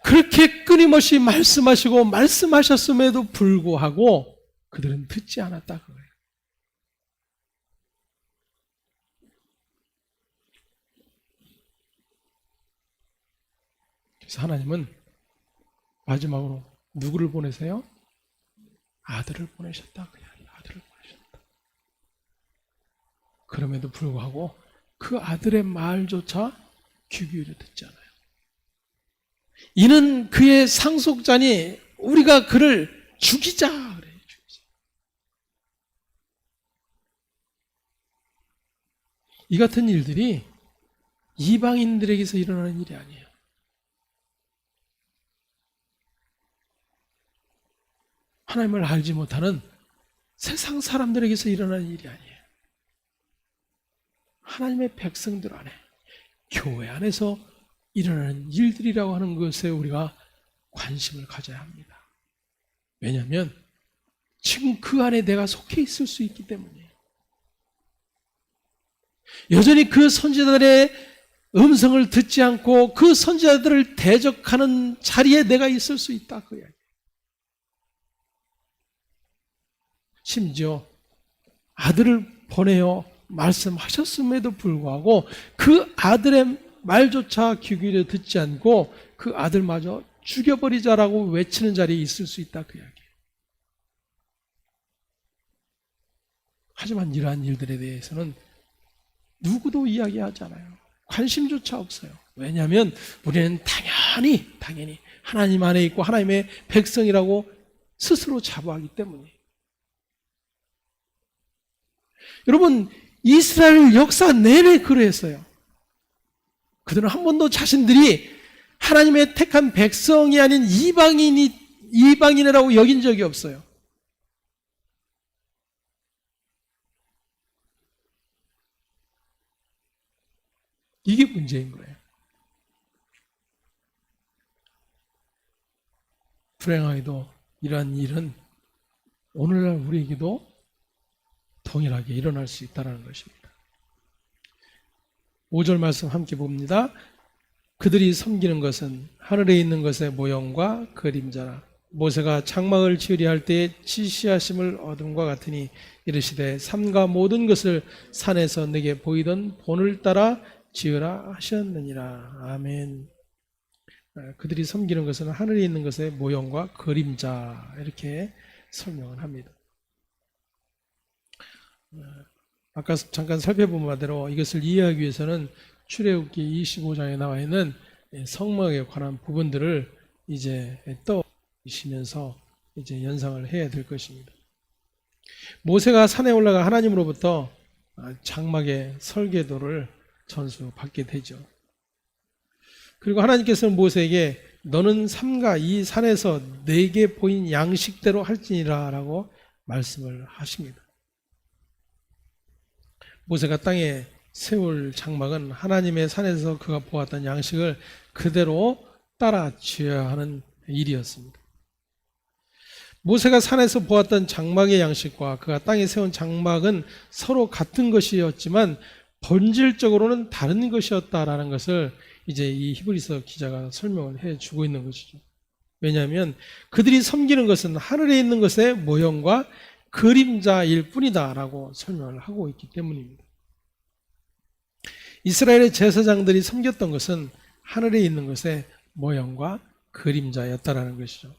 그렇게 끊임없이 말씀하시고 말씀하셨음에도 불구하고 그들은 듣지 않았다 그거예요. 그래서 하나님은 마지막으로 누구를 보내세요? 아들을 보내셨다. 그냥 아들을 보내셨다. 그럼에도 불구하고 그 아들의 말조차 귀 기울여 듣지 않아요. 이는 그의 상속자니 우리가 그를 죽이자 그래요. 죽이자. 이 같은 일들이 이방인들에게서 일어나는 일이 아니에요. 하나님을 알지 못하는 세상 사람들에게서 일어나는 일이 아니에요. 하나님의 백성들 안에, 교회 안에서 일어나는 일들이라고 하는 것에 우리가 관심을 가져야 합니다. 왜냐하면 지금 그 안에 내가 속해 있을 수 있기 때문이에요. 여전히 그 선지자들의 음성을 듣지 않고 그 선지자들을 대적하는 자리에 내가 있을 수 있다. 그 이야기. 심지어 아들을 보내어 말씀하셨음에도 불구하고 그 아들의 말조차 귀 기울여 듣지 않고 그 아들마저 죽여버리자라고 외치는 자리에 있을 수 있다, 그 이야기예요. 하지만 이러한 일들에 대해서는 누구도 이야기하지 않아요. 관심조차 없어요. 왜냐하면 우리는 당연히 하나님 안에 있고 하나님의 백성이라고 스스로 자부하기 때문이에요. 여러분, 이스라엘 역사 내내 그러했어요. 그들은 한 번도 자신들이 하나님의 택한 백성이 아닌 이방인이라고 여긴 적이 없어요. 이게 문제인 거예요. 불행하게도 이러한 일은 오늘날 우리에게도 동일하게 일어날 수 있다는 것입니다. 5절 말씀 함께 봅니다. 그들이 섬기는 것은 하늘에 있는 것의 모형과 그림자라. 모세가 장막을 지으려 할 때에 지시하심을 얻음과 같으니 이르시되 삼가 모든 것을 산에서 내게 보이던 본을 따라 지으라 하셨느니라. 아멘. 그들이 섬기는 것은 하늘에 있는 것의 모형과 그림자, 이렇게 설명을 합니다. 아까 잠깐 살펴본 바대로 이것을 이해하기 위해서는 출애굽기 25장에 나와 있는 성막에 관한 부분들을 이제 떠오시면서 이제 연상을 해야 될 것입니다. 모세가 산에 올라가 하나님으로부터 장막의 설계도를 전수받게 되죠. 그리고 하나님께서는 모세에게 너는 삼가 이 산에서 내게 보인 양식대로 할지니라 라고 말씀을 하십니다. 모세가 땅에 세울 장막은 하나님의 산에서 그가 보았던 양식을 그대로 따라 지어야 하는 일이었습니다. 모세가 산에서 보았던 장막의 양식과 그가 땅에 세운 장막은 서로 같은 것이었지만 본질적으로는 다른 것이었다라는 것을 이제 이 히브리서 기자가 설명을 해주고 있는 것이죠. 왜냐하면 그들이 섬기는 것은 하늘에 있는 것의 모형과 그림자일 뿐이다라고 설명을 하고 있기 때문입니다. 이스라엘의 제사장들이 섬겼던 것은 하늘에 있는 것의 모형과 그림자였다라는 것이죠.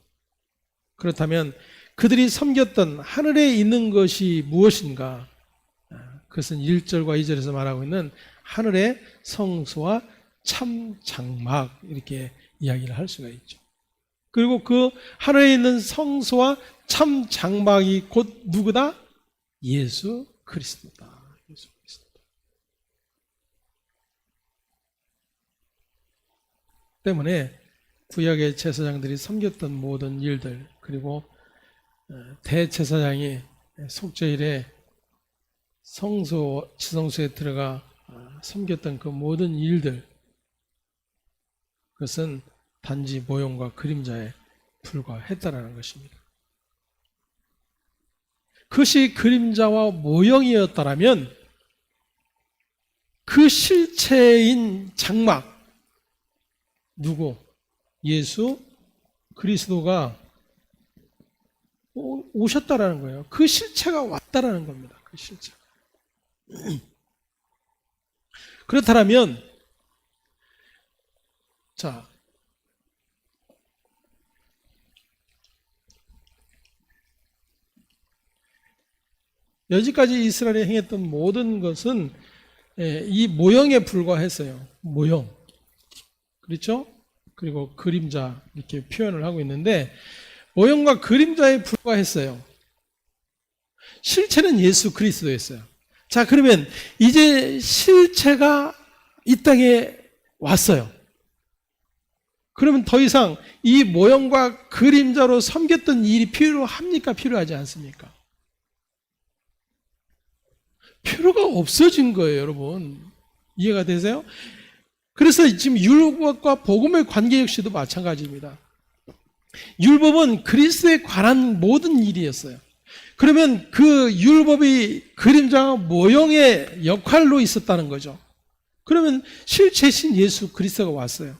그렇다면 그들이 섬겼던 하늘에 있는 것이 무엇인가? 그것은 1절과 2절에서 말하고 있는 하늘의 성소와 참 장막, 이렇게 이야기를 할 수가 있죠. 그리고 그 하늘에 있는 성소와 참 장막이 곧 누구다? 예수 그리스도다. 예수 그리스도다. 때문에 구약의 제사장들이 섬겼던 모든 일들, 그리고 대제사장이 속죄일에 지성소에 들어가 섬겼던 그 모든 일들, 그것은 단지 모형과 그림자에 불과했다라는 것입니다. 그것이 그림자와 모형이었다라면 그 실체인 장막, 누구? 예수 그리스도가 오셨다라는 거예요. 그 실체가 왔다라는 겁니다. 그 실체가. 그렇다면 자, 여지까지 이스라엘이 행했던 모든 것은 이 모형에 불과했어요. 모형. 그렇죠? 그리고 그림자, 이렇게 표현을 하고 있는데 모형과 그림자에 불과했어요. 실체는 예수 그리스도였어요. 자, 그러면 이제 실체가 이 땅에 왔어요. 그러면 더 이상 이 모형과 그림자로 섬겼던 일이 필요합니까? 필요하지 않습니까? 필요가 없어진 거예요, 여러분. 이해가 되세요? 그래서 지금 율법과 복음의 관계 역시도 마찬가지입니다. 율법은 그리스도에 관한 모든 일이었어요. 그러면 그 율법이 그림자와 모형의 역할로 있었다는 거죠. 그러면 실체신 예수 그리스도가 왔어요.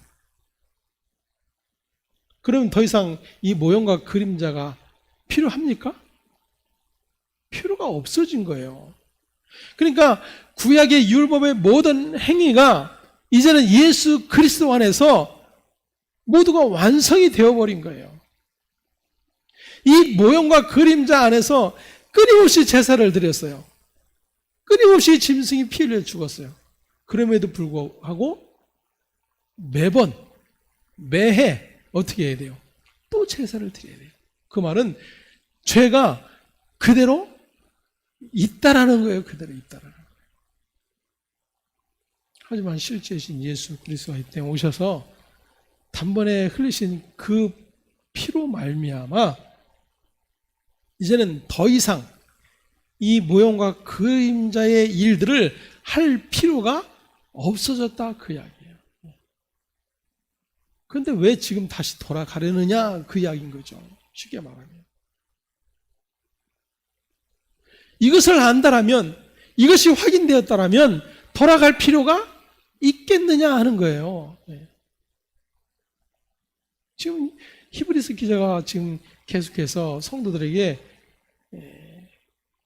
그러면 더 이상 이 모형과 그림자가 필요합니까? 필요가 없어진 거예요. 그러니까 구약의 율법의 모든 행위가 이제는 예수 그리스도 안에서 모두가 완성이 되어버린 거예요. 이 모형과 그림자 안에서 끊임없이 제사를 드렸어요. 끊임없이 짐승이 피 흘려 죽었어요. 그럼에도 불구하고 매번 매해 어떻게 해야 돼요? 또 제사를 드려야 돼요. 그 말은 죄가 그대로 있다라는 거예요. 그대로 있다라는 거예요. 하지만 실제이신 예수 그리스도가 이 땅에 오셔서 단번에 흘리신 그 피로 말미암아 이제는 더 이상 이 모형과 그림자의 일들을 할 필요가 없어졌다 그 이야기예요. 그런데 왜 지금 다시 돌아가려느냐 그 이야기인 거죠. 쉽게 말하면. 이것을 안다라면, 이것이 확인되었다라면 돌아갈 필요가 있겠느냐 하는 거예요. 지금 히브리서 기자가 지금 계속해서 성도들에게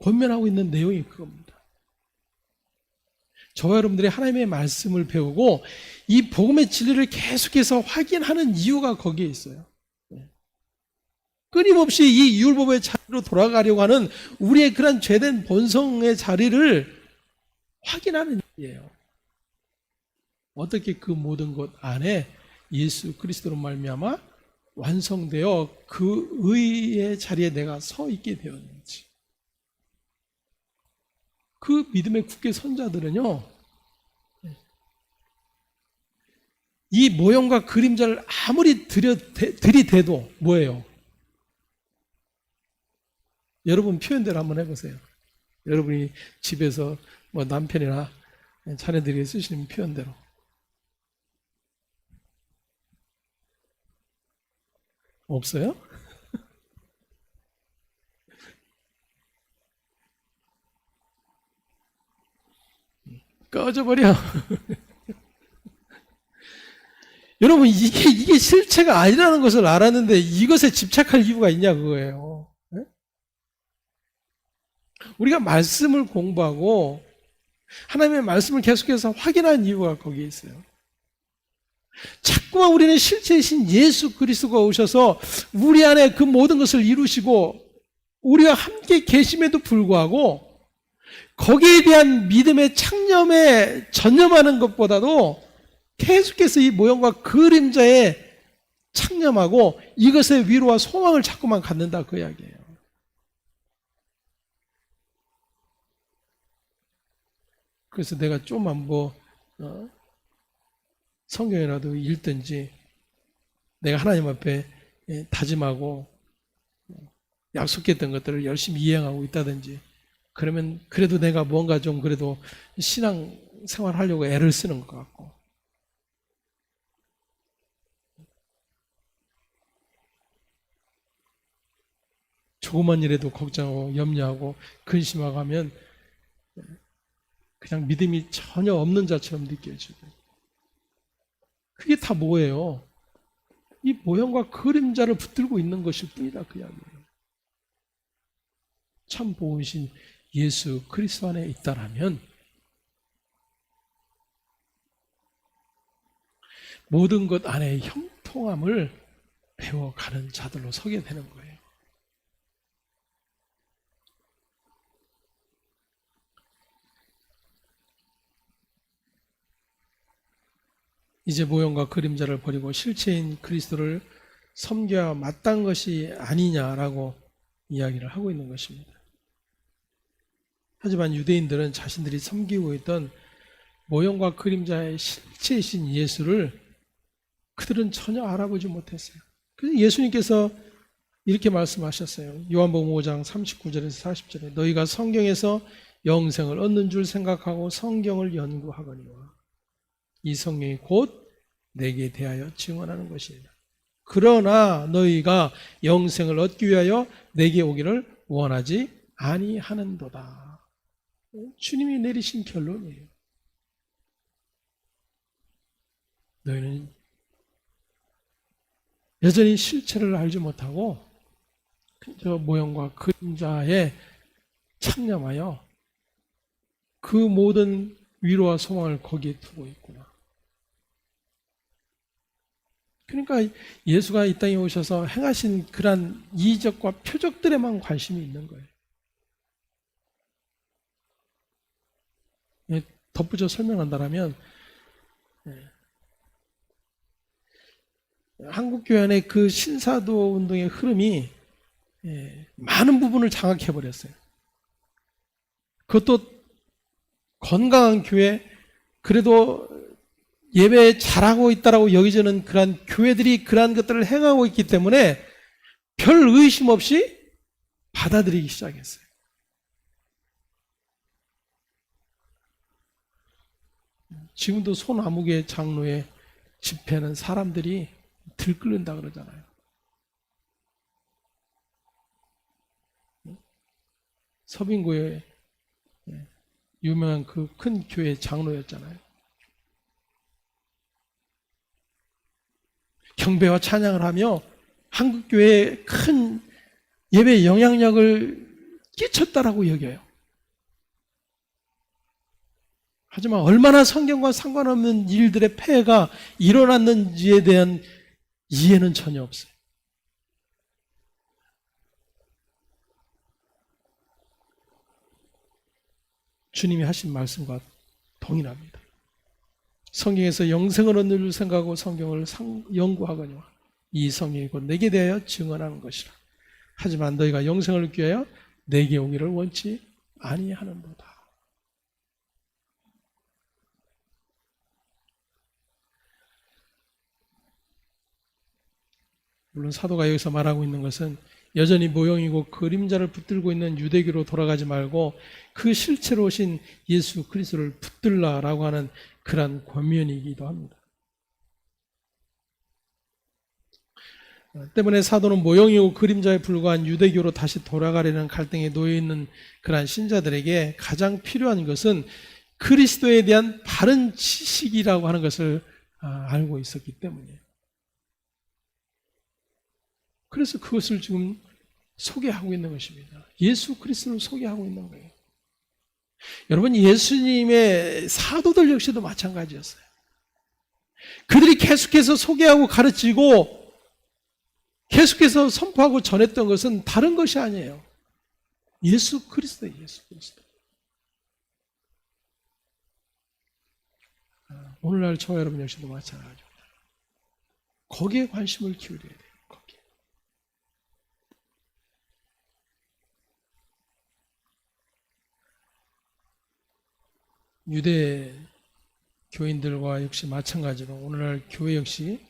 권면하고 있는 내용이 그겁니다. 저와 여러분들이 하나님의 말씀을 배우고 이 복음의 진리를 계속해서 확인하는 이유가 거기에 있어요. 끊임없이 이 율법의 자리로 돌아가려고 하는 우리의 그런 죄된 본성의 자리를 확인하는 일이에요. 어떻게 그 모든 것 안에 예수 그리스도로 말미암아 완성되어 그 의의 자리에 내가 서 있게 되었는지. 그 믿음의 굳게 선 자들은요, 이 모형과 그림자를 아무리 들이대도 뭐예요? 여러분 표현대로 한번 해보세요. 여러분이 집에서 뭐 남편이나 자녀들이 쓰시는 표현대로. 없어요? 꺼져버려. 여러분, 이게 실체가 아니라는 것을 알았는데 이것에 집착할 이유가 있냐, 그거예요. 네? 우리가 말씀을 공부하고 하나님의 말씀을 계속해서 확인하는 이유가 거기에 있어요. 자꾸만 우리는 실체이신 예수 그리스도가 오셔서 우리 안에 그 모든 것을 이루시고 우리와 함께 계심에도 불구하고 거기에 대한 믿음의 창념에 전념하는 것보다도 계속해서 이 모형과 그림자에 창념하고 이것의 위로와 소망을 자꾸만 갖는다 그 이야기예요. 그래서 내가 좀만 성경이라도 읽든지 내가 하나님 앞에 다짐하고 약속했던 것들을 열심히 이행하고 있다든지 그러면 그래도 내가 뭔가 좀 그래도 신앙 생활하려고 애를 쓰는 것 같고 조그만 일에도 걱정하고 염려하고 근심하고 하면 그냥 믿음이 전혀 없는 자처럼 느껴지고 그게 다 뭐예요? 이 모형과 그림자를 붙들고 있는 것일 뿐이다 그 이야기예요. 참 보으신 예수 그리스도 안에 있다라면 모든 것 안에 형통함을 배워가는 자들로 서게 되는 거예요. 이제 모형과 그림자를 버리고 실체인 그리스도를 섬겨야 마땅한 것이 아니냐라고 이야기를 하고 있는 것입니다. 하지만 유대인들은 자신들이 섬기고 있던 모형과 그림자의 실체이신 예수를 그들은 전혀 알아보지 못했어요. 그래서 예수님께서 이렇게 말씀하셨어요. 요한복음 5장 39절에서 40절에 너희가 성경에서 영생을 얻는 줄 생각하고 성경을 연구하거니와 이 성경이 곧 내게 대하여 증언하는 것이니라. 그러나 너희가 영생을 얻기 위하여 내게 오기를 원하지 아니하는도다. 주님이 내리신 결론이에요. 너희는 여전히 실체를 알지 못하고 저 모형과 그림자에 창념하여 그 모든 위로와 소망을 거기에 두고 있구나. 그러니까 예수가 이 땅에 오셔서 행하신 그러한 이적과 표적들에만 관심이 있는 거예요. 덧붙여 설명한다면 한국교회 안에 그 신사도 운동의 흐름이 많은 부분을 장악해버렸어요. 그것도 건강한 교회, 그래도 예배 잘하고 있다라고 여기저는 그러한 교회들이 그러한 것들을 행하고 있기 때문에 별 의심 없이 받아들이기 시작했어요. 지금도 소나무계 장로의 집회는 사람들이 들끓는다 그러잖아요. 서빙고의 유명한 그 큰 교회 장로였잖아요. 경배와 찬양을 하며 한국교회에 큰 예배 영향력을 끼쳤다라고 여겨요. 하지만 얼마나 성경과 상관없는 일들의 폐해가 일어났는지에 대한 이해는 전혀 없어요. 주님이 하신 말씀과 동일합니다. 성경에서 영생을 얻는 생각하고 성경을 연구하거니와 이 성경이 곧 내게 대하여 증언하는 것이라. 하지만 너희가 영생을 얻기 위하여 내게 오기를 원치 아니하는도다. 물론 사도가 여기서 말하고 있는 것은 여전히 모형이고 그림자를 붙들고 있는 유대교로 돌아가지 말고 그 실체로 오신 예수 그리스도를 붙들라라고 하는 그러한 권면이기도 합니다. 때문에 사도는 모형이고 그림자에 불과한 유대교로 다시 돌아가려는 갈등에 놓여있는 그러한 신자들에게 가장 필요한 것은 그리스도에 대한 바른 지식이라고 하는 것을 알고 있었기 때문이에요. 그래서 그것을 지금 소개하고 있는 것입니다. 예수 그리스도를 소개하고 있는 거예요. 여러분, 예수님의 사도들 역시도 마찬가지였어요. 그들이 계속해서 소개하고 가르치고 계속해서 선포하고 전했던 것은 다른 것이 아니에요. 예수 그리스도예요. 예수 그리스도. 오늘날 저와 여러분 역시도 마찬가지입니다. 거기에 관심을 기울여야 돼요. 유대 교인들과 역시 마찬가지로 오늘날 교회 역시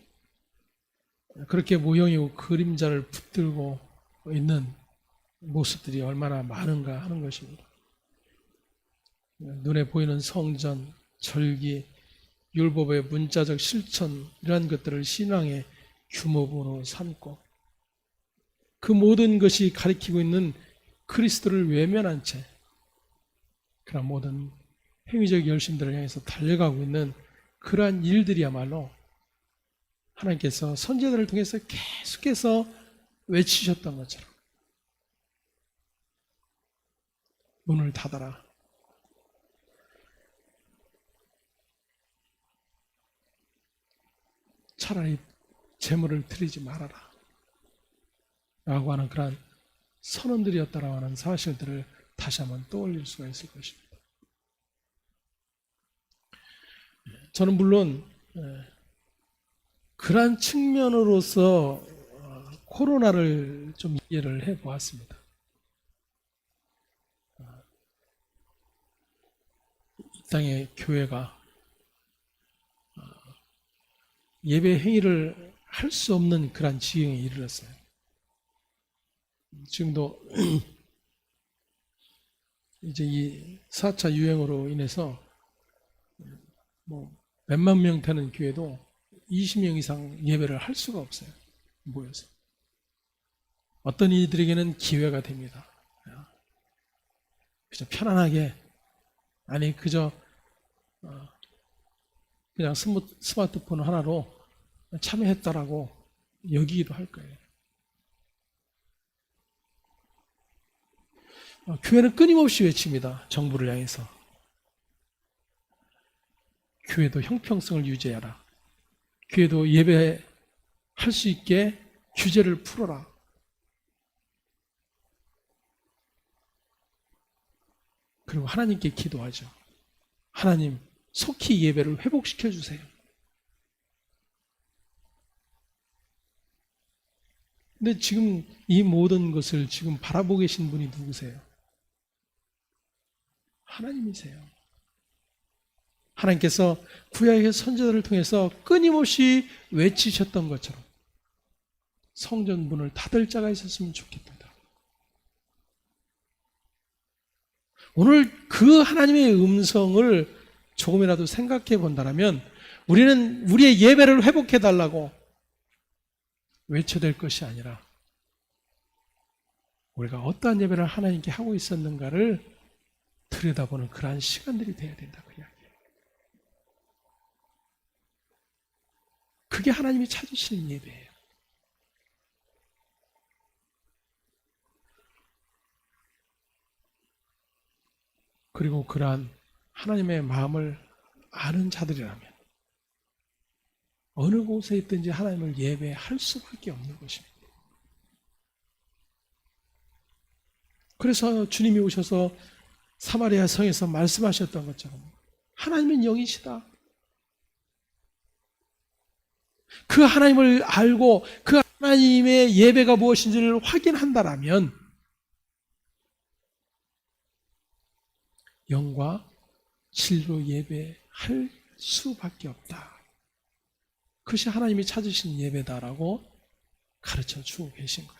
그렇게 모형이고 그림자를 붙들고 있는 모습들이 얼마나 많은가 하는 것입니다. 눈에 보이는 성전, 절기, 율법의 문자적 실천 이러한 것들을 신앙의 규모로 삼고 그 모든 것이 가리키고 있는 그리스도를 외면한 채 그런 모든 행위적 열심들을 향해서 달려가고 있는 그러한 일들이야말로 하나님께서 선지자들을 통해서 계속해서 외치셨던 것처럼 문을 닫아라. 차라리 재물을 드리지 말아라. 라고 하는 그러한 선언들이었다라고 하는 사실들을 다시 한번 떠올릴 수가 있을 것입니다. 저는 물론 그러한 측면으로서 코로나를 좀 이해를 해보았습니다. 이 땅의 교회가 예배 행위를 할 수 없는 그러한 지경에 이르렀어요. 지금도 이제 이 4차 유행으로 인해서 몇만 명 되는 교회도 20명 이상 예배를 할 수가 없어요. 모여서. 어떤 이들에게는 기회가 됩니다. 그저 편안하게, 아니 그저 그냥 스마트폰 하나로 참여했다라고 여기기도 할 거예요. 교회는 끊임없이 외칩니다. 정부를 향해서. 교회도 형평성을 유지해라. 교회도 예배할 수 있게 규제를 풀어라. 그리고 하나님께 기도하죠. 하나님, 속히 예배를 회복시켜 주세요. 근데 지금 이 모든 것을 지금 바라보고 계신 분이 누구세요? 하나님이세요. 하나님께서 구약의 선지자들을 통해서 끊임없이 외치셨던 것처럼 성전 문을 닫을 자가 있었으면 좋겠다. 오늘 그 하나님의 음성을 조금이라도 생각해 본다면 우리는 우리의 예배를 회복해 달라고 외쳐댈 것이 아니라 우리가 어떠한 예배를 하나님께 하고 있었는가를 들여다보는 그러한 시간들이 되어야 된다, 그 이야기예요. 그게 하나님이 찾으시는 예배예요. 그리고 그러한 하나님의 마음을 아는 자들이라면 어느 곳에 있든지 하나님을 예배할 수밖에 없는 것입니다. 그래서 주님이 오셔서 사마리아 성에서 말씀하셨던 것처럼 하나님은 영이시다. 그 하나님을 알고 그 하나님의 예배가 무엇인지를 확인한다라면 영과 진리로 예배할 수밖에 없다. 그것이 하나님이 찾으신 예배다라고 가르쳐 주고 계신 거예요.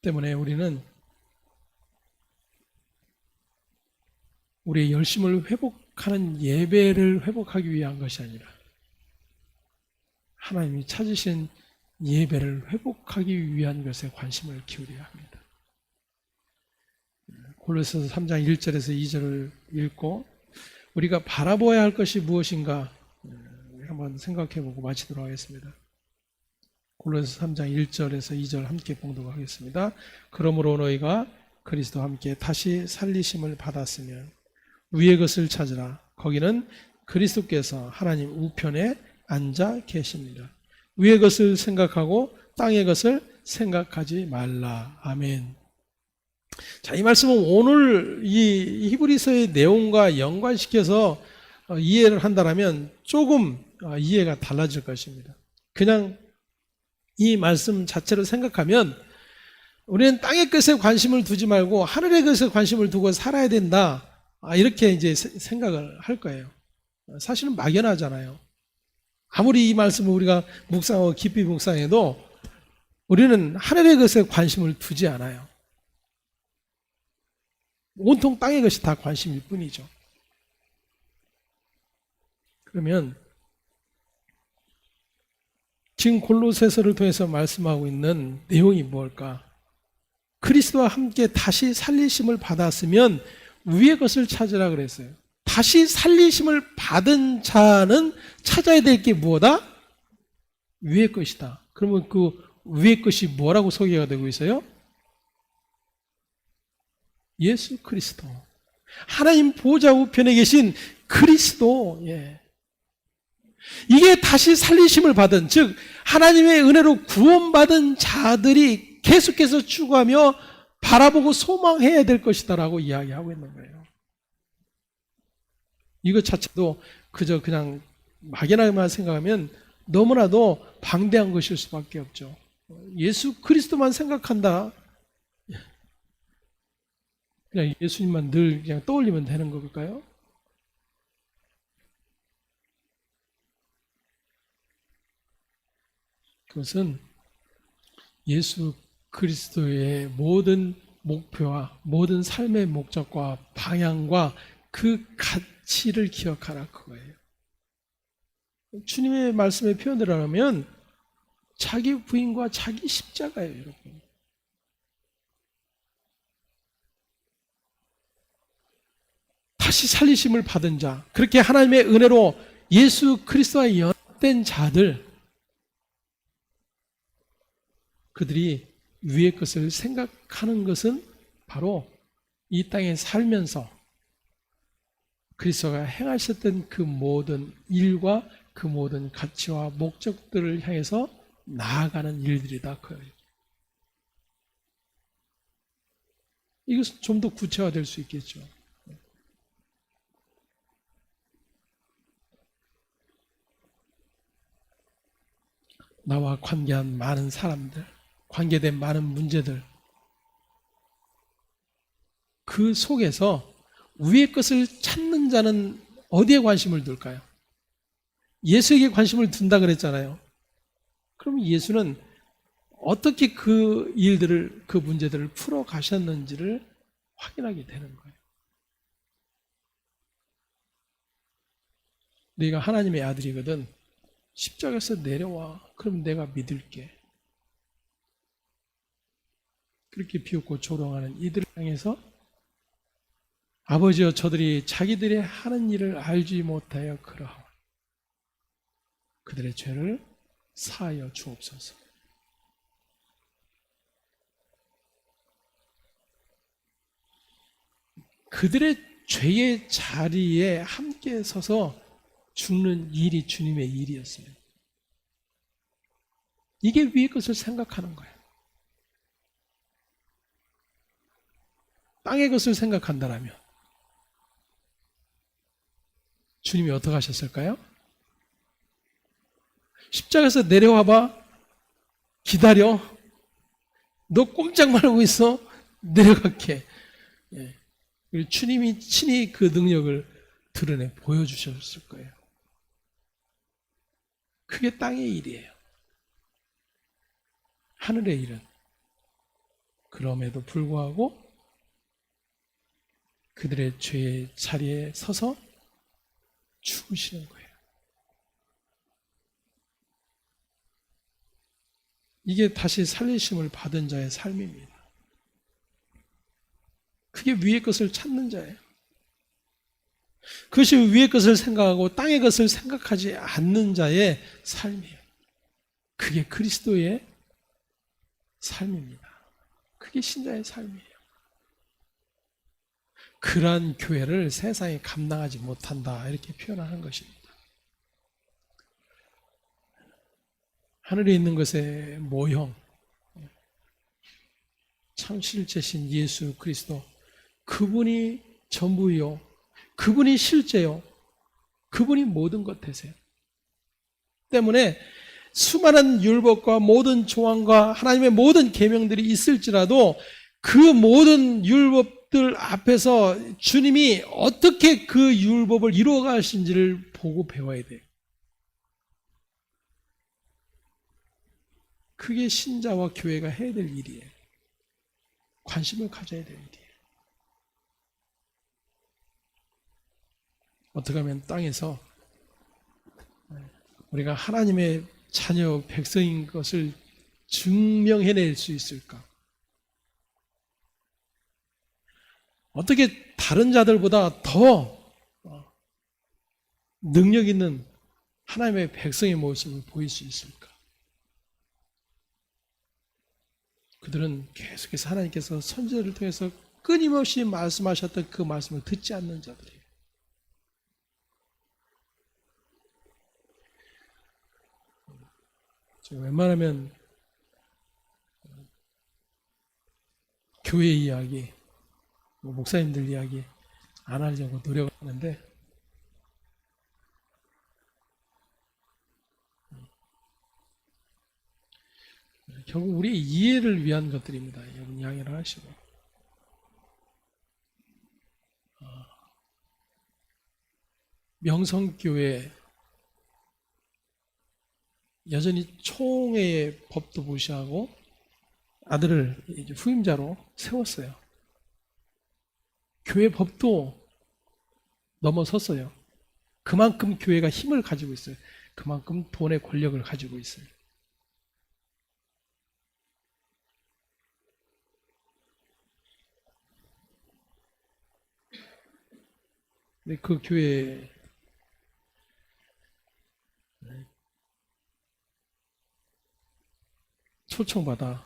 때문에 우리는 우리의 열심을 회복하는 예배를 회복하기 위한 것이 아니라 하나님이 찾으신 예배를 회복하기 위한 것에 관심을 기울여야 합니다. 골로새서 3장 1절에서 2절을 읽고 우리가 바라보아야 할 것이 무엇인가 한번 생각해보고 마치도록 하겠습니다. 골로새서 3장 1절에서 2절 함께 봉독하겠습니다. 그러므로 너희가 그리스도와 함께 다시 살리심을 받았으면 위의 것을 찾으라. 거기는 그리스도께서 하나님 우편에 앉아 계십니다. 위의 것을 생각하고 땅의 것을 생각하지 말라. 아멘. 자, 이 말씀은 오늘 이 히브리서의 내용과 연관시켜서 이해를 한다면 조금 이해가 달라질 것입니다. 그냥 이 말씀 자체를 생각하면 우리는 땅의 것에 관심을 두지 말고 하늘의 것에 관심을 두고 살아야 된다. 이렇게 이제 생각을 할 거예요. 사실은 막연하잖아요. 아무리 이 말씀을 우리가 묵상하고 깊이 묵상해도 우리는 하늘의 것에 관심을 두지 않아요. 온통 땅의 것이 다 관심일 뿐이죠. 그러면 지금 골로새서를 통해서 말씀하고 있는 내용이 뭘까? 그리스도와 함께 다시 살리심을 받았으면 위의 것을 찾으라 그랬어요. 다시 살리심을 받은 자는 찾아야 될 게 뭐다? 위의 것이다. 그러면 그 위의 것이 뭐라고 소개가 되고 있어요? 예수 그리스도. 하나님 보좌 우편에 계신 그리스도. 이게 다시 살리심을 받은, 즉 하나님의 은혜로 구원받은 자들이 계속해서 추구하며 바라보고 소망해야 될 것이다라고 이야기하고 있는 거예요. 이것 자체도 그저 그냥 막연하게만 생각하면 너무나도 방대한 것일 수밖에 없죠. 예수 그리스도만 생각한다. 그냥 예수님만 늘 그냥 떠올리면 되는 걸까요? 그것은 예수 그리스도의 모든 목표와 모든 삶의 목적과 방향과 그 가치를 기억하라 그거예요. 주님의 말씀의 표현대로 하면 자기 부인과 자기 십자가예요, 여러분. 다시 살리심을 받은 자, 그렇게 하나님의 은혜로 예수 그리스도와 연합된 자들, 그들이 위의 것을 생각하는 것은 바로 이 땅에 살면서 그리스도가 행하셨던 그 모든 일과 그 모든 가치와 목적들을 향해서 나아가는 일들이다. 이것은 좀 더 구체화될 수 있겠죠. 나와 관계한 많은 사람들, 관계된 많은 문제들, 그 속에서 위의 것을 찾는 자는 어디에 관심을 둘까요? 예수에게 관심을 둔다 그랬잖아요. 그럼 예수는 어떻게 그 일들을, 그 문제들을 풀어 가셨는지를 확인하게 되는 거예요. 네가 하나님의 아들이거든. 십자가에서 내려와. 그럼 내가 믿을게. 그렇게 비웃고 조롱하는 이들을 향해서 아버지여 저들이 자기들이 하는 일을 알지 못하여 그러하오. 그들의 죄를 사하여 주옵소서. 그들의 죄의 자리에 함께 서서 죽는 일이 주님의 일이었어요. 이게 위의 것을 생각하는 거예요. 땅의 것을 생각한다라면 주님이 어떻게 하셨을까요? 십자가에서 내려와봐. 기다려. 너 꼼짝 말고 있어. 내려갈게. 그리고 주님이 친히 그 능력을 드러내 보여주셨을 거예요. 그게 땅의 일이에요. 하늘의 일은 그럼에도 불구하고 그들의 죄의 자리에 서서 죽으시는 거예요. 이게 다시 살리심을 받은 자의 삶입니다. 그게 위의 것을 찾는 자예요. 그것이 위의 것을 생각하고 땅의 것을 생각하지 않는 자의 삶이에요. 그게 그리스도의 삶입니다. 그게 신자의 삶이에요. 그러한 교회를 세상이 감당하지 못한다 이렇게 표현하는 것입니다. 하늘에 있는 것의 모형, 참 실제신 예수 그리스도, 그분이 전부요, 그분이 실제요, 그분이 모든 것 되세요. 때문에 수많은 율법과 모든 조항과 하나님의 모든 계명들이 있을지라도 그 모든 율법들 앞에서 주님이 어떻게 그 율법을 이루어 가신지를 보고 배워야 돼요. 그게 신자와 교회가 해야 될 일이에요. 관심을 가져야 될 일이에요. 어떻게 하면 땅에서 우리가 하나님의 자녀 백성인 것을 증명해낼 수 있을까? 어떻게 다른 자들보다 더 능력 있는 하나님의 백성의 모습을 보일 수 있을까? 그들은 계속해서 하나님께서 선지자를 통해서 끊임없이 말씀하셨던 그 말씀을 듣지 않는 자들이에요. 웬만하면 교회 이야기, 목사님들 이야기 안 하려고 노력하는데 결국 우리의 이해를 위한 것들입니다. 여러분 양해를 하시고 명성교회 여전히 총회의 법도 무시하고 아들을 이제 후임자로 세웠어요. 교회 법도 넘어섰어요. 그만큼 교회가 힘을 가지고 있어요. 그만큼 돈의 권력을 가지고 있어요. 근데 그 교회 초청받아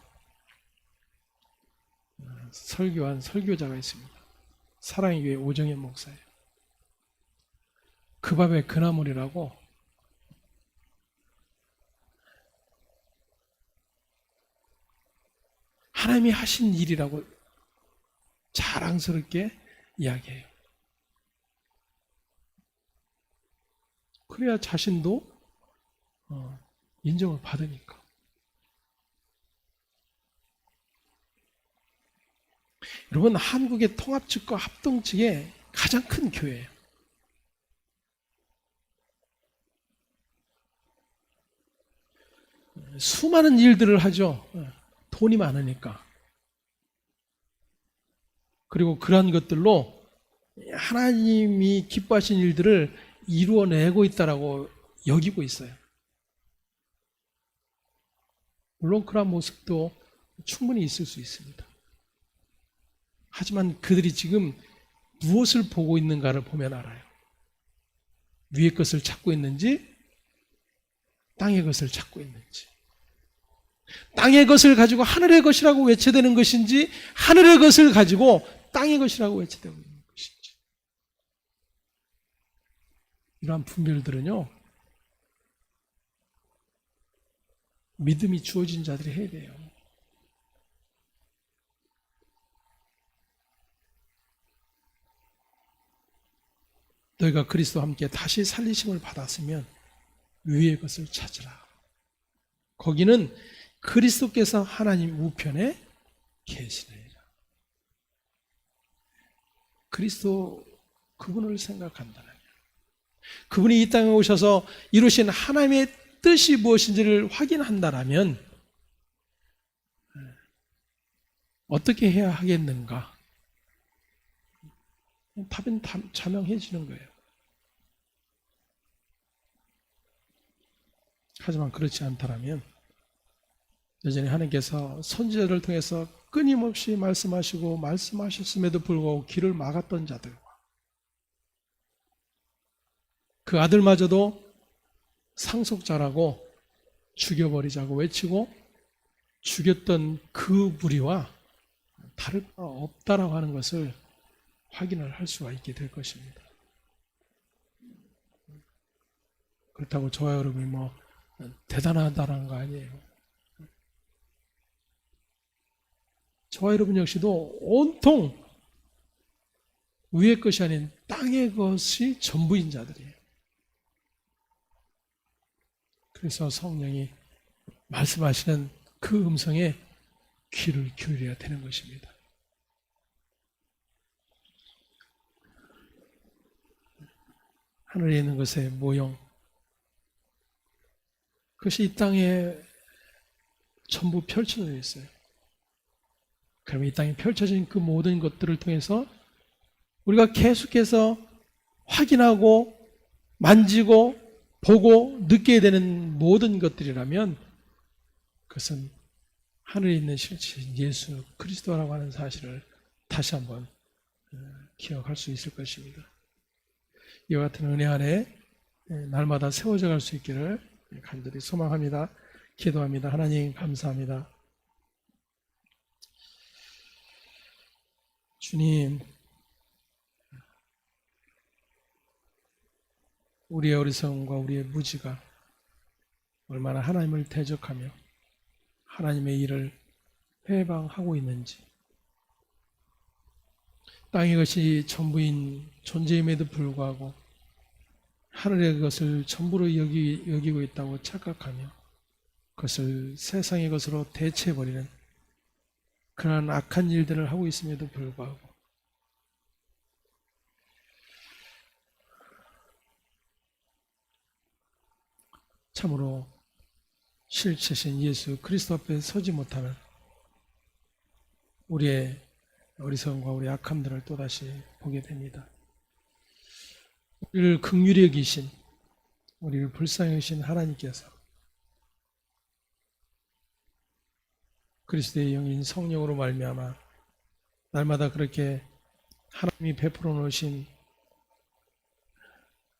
설교한 설교자가 있습니다. 사랑의 교회 오정현 목사예요. 그 밤의 그나물이라고 하나님이 하신 일이라고 자랑스럽게 이야기해요. 그래야 자신도 인정을 받으니까. 여러분, 한국의 통합 측과 합동 측의 가장 큰 교회예요. 수많은 일들을 하죠. 돈이 많으니까. 그리고 그러한 것들로 하나님이 기뻐하신 일들을 이루어내고 있다라고 여기고 있어요. 물론 그러한 모습도 충분히 있을 수 있습니다. 하지만 그들이 지금 무엇을 보고 있는가를 보면 알아요. 위의 것을 찾고 있는지 땅의 것을 찾고 있는지, 땅의 것을 가지고 하늘의 것이라고 외쳐대는 것인지 하늘의 것을 가지고 땅의 것이라고 외쳐대고 있는 것인지. 이러한 분별들은요, 믿음이 주어진 자들이 해야 돼요. 너희가 그리스도와 함께 다시 살리심을 받았으면 위의 것을 찾으라. 거기는 그리스도께서 하나님 우편에 계시느니라. 그리스도 그분을 생각한다면, 그분이 이 땅에 오셔서 이루신 하나님의 뜻이 무엇인지를 확인한다라면 어떻게 해야 하겠는가? 답은 자명해지는 거예요. 하지만 그렇지 않다면 여전히 하나님께서 선지자를 통해서 끊임없이 말씀하시고 말씀하셨음에도 불구하고 길을 막았던 자들과 그 아들마저도 상속자라고 죽여버리자고 외치고 죽였던 그 무리와 다를 바 없다라고 하는 것을 확인을 할 수가 있게 될 것입니다. 그렇다고 저와 여러분이 대단하다는 거 아니에요. 저와 여러분 역시도 온통 위의 것이 아닌 땅의 것이 전부인 자들이에요. 그래서 성령이 말씀하시는 그 음성에 귀를 기울여야 되는 것입니다. 하늘에 있는 것의 모형, 그것이 이 땅에 전부 펼쳐져 있어요. 그러면 이 땅에 펼쳐진 그 모든 것들을 통해서 우리가 계속해서 확인하고 만지고 보고 느껴야 되는 모든 것들이라면 그것은 하늘에 있는 실체인 예수 그리스도라고 하는 사실을 다시 한번 기억할 수 있을 것입니다. 이와 같은 은혜 안에 날마다 세워져 갈 수 있기를 간절히 소망합니다. 기도합니다. 하나님 감사합니다. 주님, 우리의 어리석음과 우리의 무지가 얼마나 하나님을 대적하며 하나님의 일을 회방하고 있는지, 땅의 것이 전부인 존재임에도 불구하고 하늘의 것을 전부로 여기고 있다고 착각하며 그것을 세상의 것으로 대체해버리는 그러한 악한 일들을 하고 있음에도 불구하고 참으로 실체신 예수 그리스도 앞에 서지 못하는 우리의 어리석음과 우리의 악함들을 또다시 보게 됩니다. 우리를 긍휼히 여기신, 우리를 불쌍히 여기신 하나님께서 그리스도의 영인 성령으로 말미암아 날마다 그렇게 하나님이 베풀어 놓으신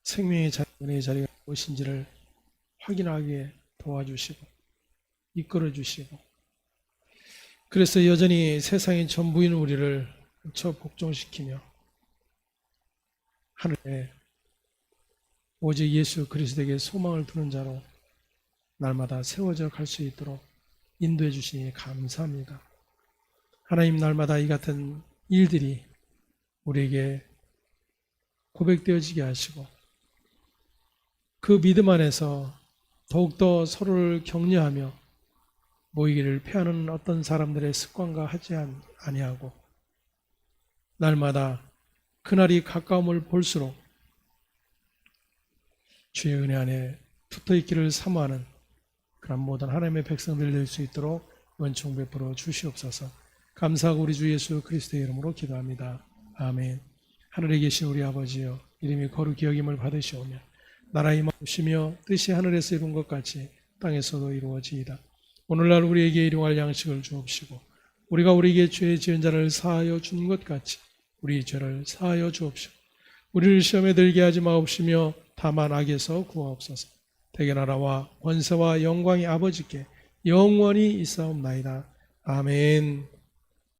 생명의 자리, 은혜의 자리가 무엇인지를 확인하게 도와주시고 이끌어 주시고, 그래서 여전히 세상의 전부인 우리를 저 복종시키며 하늘에 오직 예수 그리스도에게 소망을 두는 자로 날마다 세워져 갈 수 있도록 인도해 주시니 감사합니다. 하나님, 날마다 이 같은 일들이 우리에게 고백되어지게 하시고 그 믿음 안에서 더욱더 서로를 격려하며 모이기를 피하는 어떤 사람들의 습관과 하지 아니하고 날마다 그날이 가까움을 볼수록 주의 은혜 안에 붙어있기를 사모하는 그런 모든 하나님의 백성들 될 수 있도록 원총 베풀어 주시옵소서. 감사하고 우리 주 예수 그리스도의 이름으로 기도합니다. 아멘. 하늘에 계신 우리 아버지여, 이름이 거룩히 여김을 받으시오며 나라의 임하시며 뜻이 하늘에서 이룬 것 같이 땅에서도 이루어지이다. 오늘날 우리에게 일용할 양식을 주옵시고 우리가 우리에게 죄 지은 자를 사하여 준 것 같이 우리 죄를 사하여 주옵시고 우리를 시험에 들게 하지 마옵시며 다만 악에서 구하옵소서. 대개 나라와 권세와 영광이 아버지께 영원히 있사옵나이다. 아멘.